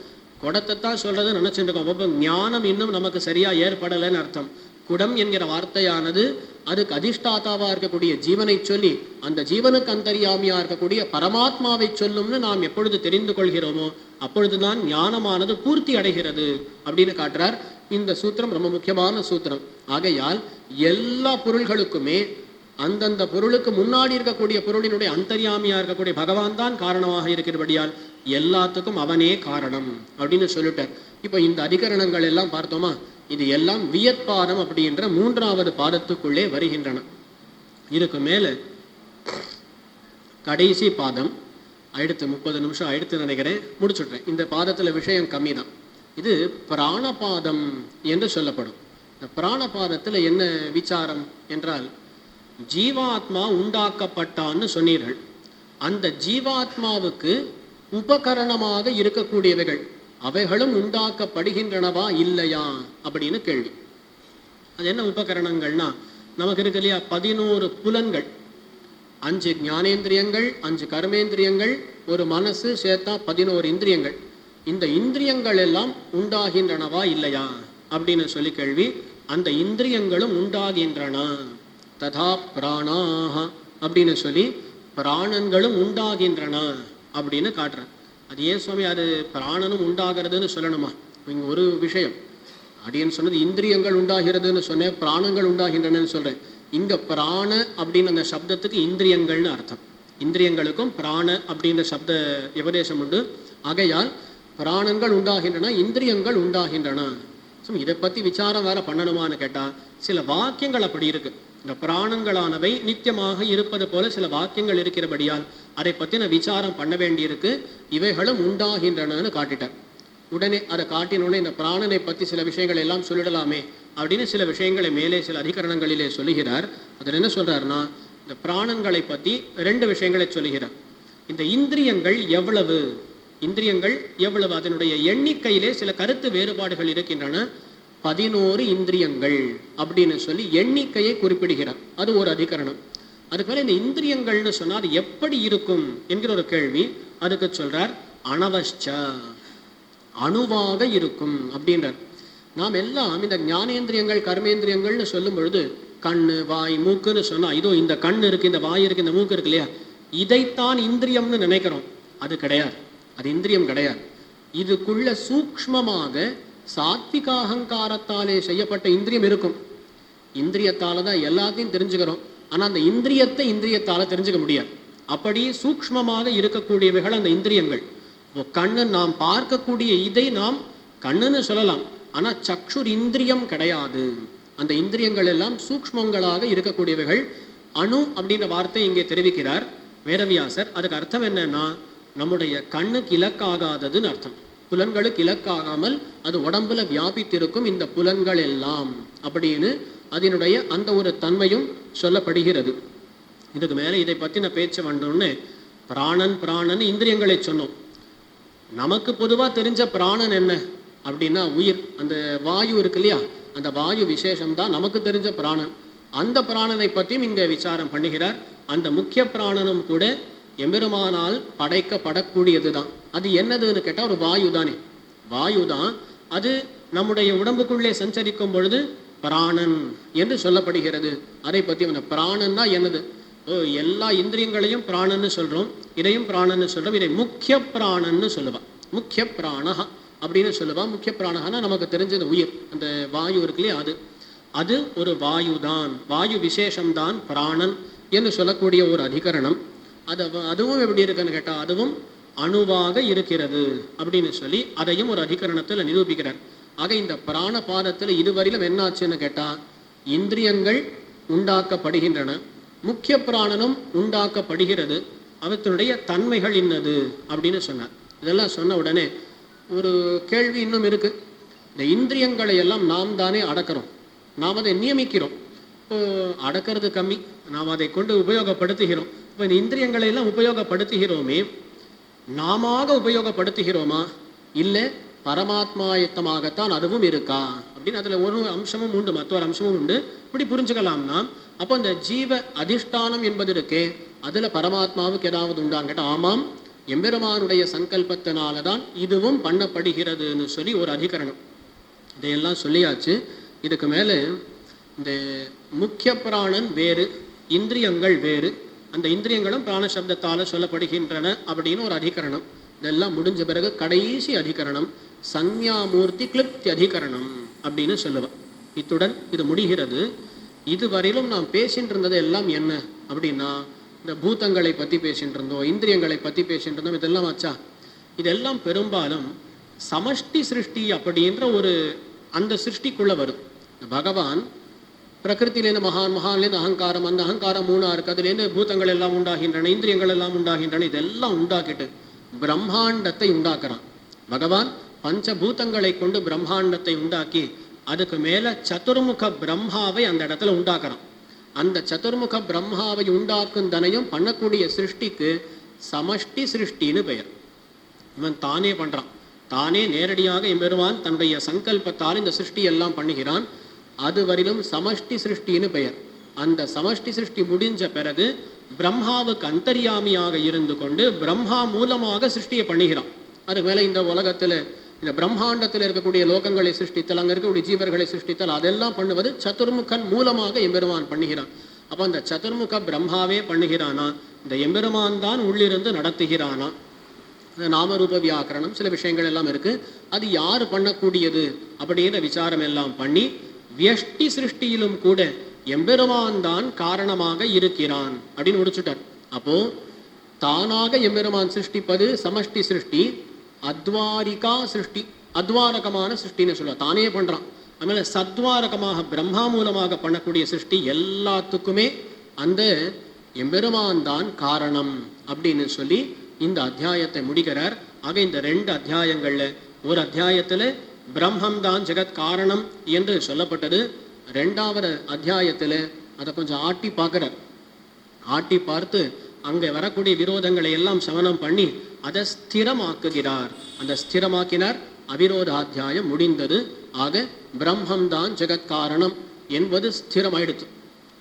குடத்தை தான் சொல்றதை நினைச்சுட்டு இருக்கோம். அப்போ ஞானம் இன்னும் நமக்கு சரியா ஏற்படலைன்னு அர்த்தம். குடம் என்கிற வார்த்தையானது அதுக்கு அதிஷ்டாதாவா இருக்கக்கூடிய ஜீவனை சொல்லி அந்த ஜீவனுக்கு அந்தர்யாமியா இருக்கக்கூடிய பரமாத்மாவை சொல்லும்னு நாம் எப்பொழுது தெரிந்து கொள்கிறோமோ அப்பொழுதுதான் ஞானமானது பூர்த்தி அடைகிறது அப்படின்னு காட்டுறார். இந்த சூத்திரம் ரொம்ப முக்கியமான சூத்திரம். ஆகையால் எல்லா பொருள்களுக்குமே அந்தந்த பொருளுக்கு முன்னாடி இருக்கக்கூடிய பொருளினுடைய அந்தர்யாமியா இருக்கக்கூடிய பகவான் தான் காரணமாக இருக்கிறபடியால் எல்லாத்துக்கும் அவனே காரணம் அப்படின்னு சொல்லிட்டார். இப்போ இந்த அதிகரணங்கள் எல்லாம் பார்த்தோமா, இது எல்லாம் வியற்பாதம் அப்படின்ற 3வது பாதத்துக்குள்ளே வருகின்றன. இதுக்கு மேல கடைசி பாதம் அடுத்து 30 நிமிஷம் அடுத்து நினைக்கிறேன், முடிச்சுட்றேன். இந்த பாதத்துல விஷயம் கம்மி தான். இது பிராணபாதம் என்று சொல்லப்படும். இந்த பிராணபாதத்துல என்ன விசாரம் என்றால், ஜீவாத்மா உண்டாக்கப்பட்டான்னு சொன்னீர்கள். அந்த ஜீவாத்மாவுக்கு உபகரணமாக இருக்கக்கூடியவைகள் அவைகளும் உண்டாக்கப்படுகின்றனவா இல்லையா அப்படின்னு கேள்வி. அது என்ன உபகரணங்கள்னா, நமக்கு இருக்கு இல்லையா 11 புலன்கள், 5 ஞானேந்திரியங்கள், 5 கர்மேந்திரியங்கள், ஒரு மனசு சேர்த்தா 11 இந்திரியங்கள். இந்த இந்திரியங்கள் எல்லாம் உண்டாகின்றனவா இல்லையா அப்படின்னு சொல்லி கேள்வி. அந்த இந்திரியங்களும் உண்டாகின்றன. ததா பிராணாக அப்படின்னு சொல்லி பிராணன்களும் உண்டாகின்றன அப்படின்னு காட்டுறேன். அது ஏன் சுவாமி அது பிராணனும் உண்டாகிறதுன்னு சொல்லணுமா? இங்க ஒரு விஷயம், அப்படின்னு சொன்னது இந்திரியங்கள் உண்டாகிறதுன்னு சொன்னேன், பிராணங்கள் உண்டாகின்றனன்னு சொல்றேன். இங்க பிராண அப்படின்னு அந்த சப்தத்துக்கு இந்திரியங்கள்னு அர்த்தம். இந்திரியங்களுக்கும் பிராண அப்படின்ற சப்த உபதேசம் உண்டு. ஆகையால் பிராணங்கள் உண்டாகின்றன, இந்திரியங்கள் உண்டாகின்றன. இதை பத்தி விசாரம் வேற பண்ணணுமான்னு கேட்டா சில வாக்கியங்கள் அப்படி இருக்கு. இந்த பிராணங்களானவை நித்தியமாக இருப்பது போல சில வாக்கியங்கள் இருக்கிறபடியால் அதை பத்தின விசாரம் பண்ண வேண்டியிருக்கு. இவைகளும் உண்டாகின்றனன்னு காட்டிட்டார். உடனே அதை காட்டினோடனே இந்த பிராணனை பத்தி சில விஷயங்கள் எல்லாம் சொல்லிடலாமே அப்படின்னு சில விஷயங்களை மேலே சில அதிகரணங்களிலே சொல்லுகிறார். அதில் என்ன சொல்றாருன்னா, இந்த பிராணங்களை பத்தி 2 விஷயங்களை சொல்லுகிறார். இந்த இந்திரியங்கள் எவ்வளவு, இந்திரியங்கள் எவ்வளவு, அதனுடைய எண்ணிக்கையிலே சில கருத்து வேறுபாடுகள் இருக்கின்றன. 11 இந்திரியங்கள் அப்படின்னு சொல்லி எண்ணிக்கையை குறிப்பிடுகிறார். அது ஒரு அதிகரணம். அதுக்கு மேலே இந்த இந்திரியங்கள்னு சொன்னா அது எப்படி இருக்கும் என்கிற ஒரு கேள்வி. அதுக்கு சொல்றார் அனவஷ்ச, அணுவாக இருக்கும் அப்படின்றார். நாம் எல்லாம் இந்த ஞானேந்திரியங்கள் கர்மேந்திரியங்கள்னு சொல்லும் பொழுது கண்ணு வாய் மூக்குன்னு சொன்னா இதோ இந்த கண் இருக்கு, இந்த வாய் இருக்கு, இந்த மூக்கு இருக்கு இல்லையா, இதைத்தான் இந்திரியம்னு நினைக்கிறோம். அது கிடையாது, அது இந்திரியம் கிடையாது. இதுக்குள்ள சூக்ஷ்மமாக சாத்விக அகங்காரத்தாலே செய்யப்பட்ட இந்திரியம் இருக்கும். இந்திரியத்தால தான் எல்லாத்தையும் தெரிஞ்சுக்கிறோம். ஆனா அந்த இந்திரியத்தை இந்திரியத்தால தெரிஞ்சுக்க முடியாது. அப்படி சூக்ஷ்மமாக இருக்கக்கூடியவைகள் அந்த இந்திரியங்கள். கண்ணு நாம் பார்க்கக்கூடிய இதை நாம் கண்ணுன்னு சொல்லலாம், ஆனா சக்ஷுர் இந்திரியம் கிடையாது. அந்த இந்திரியங்கள் எல்லாம் சூக்ஷ்மங்களாக இருக்கக்கூடியவைகள். அணு அப்படின்ற வார்த்தை இங்கே தெரிவிக்கிறார் வேதவியாசர். அதுக்கு அர்த்தம் என்னன்னா, நம்முடைய கண்ணுக்கு இலக்காகாததுன்னு அர்த்தம். புலன்களுக்கு இலக்காகாமல் அது உடம்புல வியாபித்திருக்கும் இந்த புலன்கள் எல்லாம் அப்படின்னு அதனுடைய அந்த ஒரு தன்மையும் சொல்லப்படுகிறது. இதுக்கு மேல இதை பத்தின பேச்சு வந்தோடனே பிராணன் பிராணன் இந்திரியங்களை சொன்னோம். நமக்கு பொதுவா தெரிஞ்ச பிராணன் என்ன அப்படின்னா உயிர், அந்த வாயு இருக்கு இல்லையா, அந்த வாயு விசேஷம்தான் நமக்கு தெரிஞ்ச பிராணன். அந்த பிராணனை பற்றியும் இங்க விசாரம் பண்ணுகிறார். அந்த முக்கிய பிராணனும் கூட எம்பெருமானால் படைக்கப்படக்கூடியது தான். அது என்னதுன்னு கேட்டால் ஒரு வாயு தானே, வாயு தான். அது நம்முடைய உடம்புக்குள்ளே சஞ்சரிக்கும் பொழுது பிராணன் என்று சொல்லப்படுகிறது. அதை பற்றி அந்த பிராணன்னா என்னது, எல்லா இந்திரியங்களையும் பிராணன்னு சொல்றோம், இதையும் பிராணன்னு சொல்றோம். இதை முக்கிய பிராணன்னு சொல்லுவா, முக்கிய பிராணஹா அப்படின்னு சொல்லுவா. முக்கிய பிராணஹானா நமக்கு தெரிஞ்சது உயிர், அந்த வாயு இருக்கு இல்லையா, அது ஒரு வாயு தான், வாயு விசேஷம்தான் பிராணன் என்று சொல்லக்கூடிய ஒரு அதிகரணம். அதுவும் எப்படி இருக்குன்னு கேட்டா அதுவும் அணுவாக இருக்கிறது அப்படின்னு சொல்லி அதையும் ஒரு அதிகரணத்தில் நிரூபிக்கிறார். ஆக இந்த பிராண பாதத்தில் இதுவரையிலும் என்னாச்சுன்னு கேட்டா இந்திரியங்கள் உண்டாக்கப்படுகின்றன, முக்கிய பிராணனும் உண்டாக்கப்படுகிறது, அவற்றினுடைய தன்மைகள் இன்னது அப்படின்னு சொன்னார். இதெல்லாம் சொன்ன உடனே ஒரு கேள்வி இன்னும் இருக்கு. இந்த இந்திரியங்களை எல்லாம் நாம் தானே அடக்கிறோம், நாம் அதை நியமிக்கிறோம். இப்போ அடக்கிறது கம்மி, நாம் அதை கொண்டு உபயோகப்படுத்துகிறோம். இப்போ இந்த இந்திரியங்களை எல்லாம் உபயோகப்படுத்துகிறோமே, நாம உபயோகப்படுத்துகிறோமா, இல்லை பரமாத்மாயத்தமாகத்தான் அதுவும் இருக்கா அப்படின்னு அதில் ஒரு அம்சமும் உண்டு, மற்றொரு அம்சமும் உண்டு. இப்படி புரிஞ்சுக்கலாம்னா அப்போ இந்த ஜீவ அதிஷ்டானம் என்பது இருக்கே, அதில் பரமாத்மாவுக்கு ஏதாவது உண்டான்னு கேட்டால் ஆமாம், எம்பெருமானுடைய சங்கல்பத்தினால தான் இதுவும் பண்ணப்படுகிறதுன்னு சொல்லி ஒரு அதிகரணம். இதையெல்லாம் சொல்லியாச்சு. இதுக்கு மேலே இந்த முக்கிய பிராணன் வேறு, இந்திரியங்கள் வேறு, அந்த இந்திரியங்களும் பிராணசப்தத்தால் சொல்லப்படுகின்றன அப்படின்னு ஒரு அதிகரணம். இதெல்லாம் முடிஞ்ச பிறகு கடைசி அதிகரணம் சஞ்ஞாமூர்த்தி கிளிப்தி அதிகரணம் அப்படின்னு சொல்லுவேன். இத்துடன் இது முடிகிறது. இதுவரையிலும் நாம் பேசிட்டு இருந்தது எல்லாம் என்ன அப்படின்னா, இந்த பூதங்களை பற்றி பேசிட்டு இருந்தோம், இந்திரியங்களை பற்றி பேசிட்டு இருந்தோம். இதெல்லாம் ஆச்சா? இதெல்லாம் பெரும்பாலும் சமஷ்டி சிருஷ்டி அப்படின்ற ஒரு அந்த சிருஷ்டிக்குள்ள வரும். பகவான் பிரகிருத்திலேருந்து மகான்லேருந்து அகங்காரம், அந்த அகங்காரம் மூணா இருக்கு, அதுலேருந்து பூதங்கள் எல்லாம் உண்டாகின்றன, இந்திரியங்கள் எல்லாம் உண்டாகின்றன. இதெல்லாம் உண்டாக்கிட்டு பிரம்மாண்டத்தை உண்டாக்குறான் பகவான். பஞ்சபூதங்களை கொண்டு பிரம்மாண்டத்தை உண்டாக்கி அதுக்கு மேல சதுர்முக பிரம்மாவை அந்த இடத்துல உண்டாக்குறான். அந்த சதுர்முக பிரம்மாவை உண்டாக்கும் தனையும் பண்ணக்கூடிய சிருஷ்டிக்கு சமஷ்டி சிருஷ்டின்னு பெயர். இவன் தானே பண்றான், தானே நேரடியாக எம்பெருமான் தன்னுடைய சங்கல்பத்தால் இந்த சிருஷ்டி எல்லாம் பண்ணுகிறான். அதுவரையிலும் சமஷ்டி சிருஷ்டின்னு பெயர். அந்த சமஷ்டி சிருஷ்டி முடிஞ்ச பிறகு பிரம்மாவுக்கு அந்தர்யாமியாக இருந்து கொண்டு பிரம்மா மூலமாக சிருஷ்டியை பண்ணுகிறான். அதுக்கு மேலே இந்த உலகத்தில் இந்த பிரம்மாண்டத்தில் இருக்கக்கூடிய லோகங்களை சிருஷ்டித்தல், அங்கே இருக்கக்கூடிய ஜீவர்களை சிருஷ்டித்தல், அதெல்லாம் பண்ணுவது சதுர்முகன் மூலமாக எம்பெருமான் பண்ணுகிறான். அப்போ அந்த சதுர்முக பிரம்மாவே பண்ணுகிறானா, இந்த எம்பெருமான் தான் உள்ளிருந்து நடத்துகிறானா? நாமரூப வியாக்கரணம் சில விஷயங்கள் எல்லாம் இருக்கு. அது யார் பண்ணக்கூடியது அப்படின்ற விசாரம் எல்லாம் பண்ணி வியஷ்டி சிருஷ்டியிலும் கூட எம்பெருமான் தான் காரணமாக இருக்கிறான் அப்படின்னு முடிச்சுட்டார். அப்போ தானாக எம்பெருமான் சிருஷ்டிப்பது சமஷ்டி சிருஷ்டி, அத்வாரிகா சிருஷ்டி, அத்வாரகமான சிருஷ்டின்னு சொல்லுவார், தானே பண்றான். அதனால சத்வாரகமாக பிரம்மா மூலமாக பண்ணக்கூடிய சிருஷ்டி எல்லாத்துக்குமே அந்த எம்பெருமான் தான் காரணம் அப்படின்னு சொல்லி இந்த அத்தியாயத்தை முடிக்கிறார். ஆக இந்த 2 அத்தியாயங்கள்ல ஒரு அத்தியாயத்துல பிரம்மம் தான் ஜெகத் காரணம் என்று சொல்லப்பட்டது. 2வது அத்தியாயத்துல அதை கொஞ்சம் ஆட்டி பார்க்கிறார். ஆட்டி பார்த்து அங்கே வரக்கூடிய விரோதங்களை எல்லாம் சமனம் பண்ணி அதை ஸ்திரமாக்குகிறார். அந்த ஸ்திரமாக்கினார். அவிரோத அத்தியாயம் முடிந்தது. ஆக பிரம்மம்தான் ஜெகத்காரணம் என்பது ஸ்திரமாயிடுச்சு.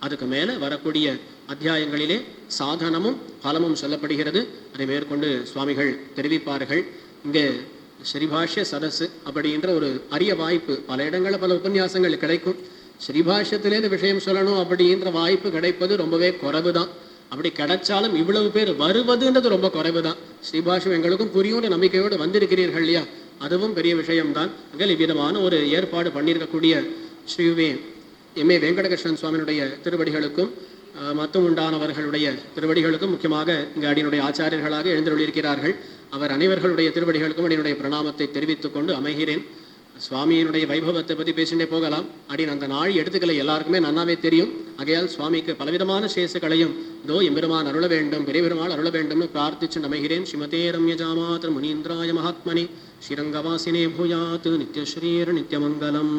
அதுக்கு மேலே வரக்கூடிய அத்தியாயங்களிலே சாதனமும் பலமும் சொல்லப்படுகிறது. அதை மேற்கொண்டு சுவாமிகள் தெரிவிப்பார்கள். இங்கே ஸ்ரீபாஷ்ய சதஸ் அப்படின்ற ஒரு அரிய வாய்ப்பு பல இடங்களில் பல உபன்யாசங்கள் கிடைக்கும். ஸ்ரீபாஷ்யத்திலேருந்து விஷயம் சொல்லணும் அப்படின்ற வாய்ப்பு கிடைப்பது ரொம்பவே குறைவு தான். அப்படி கிடைச்சாலும் இவ்வளவு பேர் வருவதுன்றது ரொம்ப குறைவு தான். ஸ்ரீபாஷ்யம் எங்களுக்கும் புரியும்னு நம்பிக்கையோடு வந்திருக்கிறீர்கள் இல்லையா, அதுவும் பெரிய விஷயம்தான். அங்கே இவ்விதமான ஒரு ஏற்பாடு பண்ணியிருக்கக்கூடிய ஸ்ரீ எம்.ஏ. வெங்கடகிருஷ்ணன் சுவாமியினுடைய திருவடிகளுக்கும் மத்தும் உண்டானவர்களுடைய திருவடிகளுக்கும், முக்கியமாக இங்கே அடியினுடைய ஆச்சாரியர்களாக எழுந்தருளியிருக்கிறார்கள், அவர் அனைவர்களுடைய திருவடிகளுக்கும் அடியினுடைய பிரணாமத்தை தெரிவித்துக் கொண்டு அமைகிறேன். சுவாமியினுடைய வைபவத்தை பற்றி பேசிட்டே போகலாம். அப்படின்னு அந்த நாள் எடுத்துக்கலை எல்லாருக்குமே நன்னாவே தெரியும். ஆகையால் சுவாமிக்கு பலவிதமான சேசுகளையும் இதோ எம்பெருமான் அருள வேண்டும், பெரிய பெருமாள் அருள வேண்டும்னு பிரார்த்திச்சு அமைகிறேன். ஸ்ரீமதே ரம்யஜாமாத்ர முனீந்திராய மகாத்மனே ஸ்ரீரங்கவாசினே பூயாத் நித்யஸ்ரீர் நித்யமங்கலம்.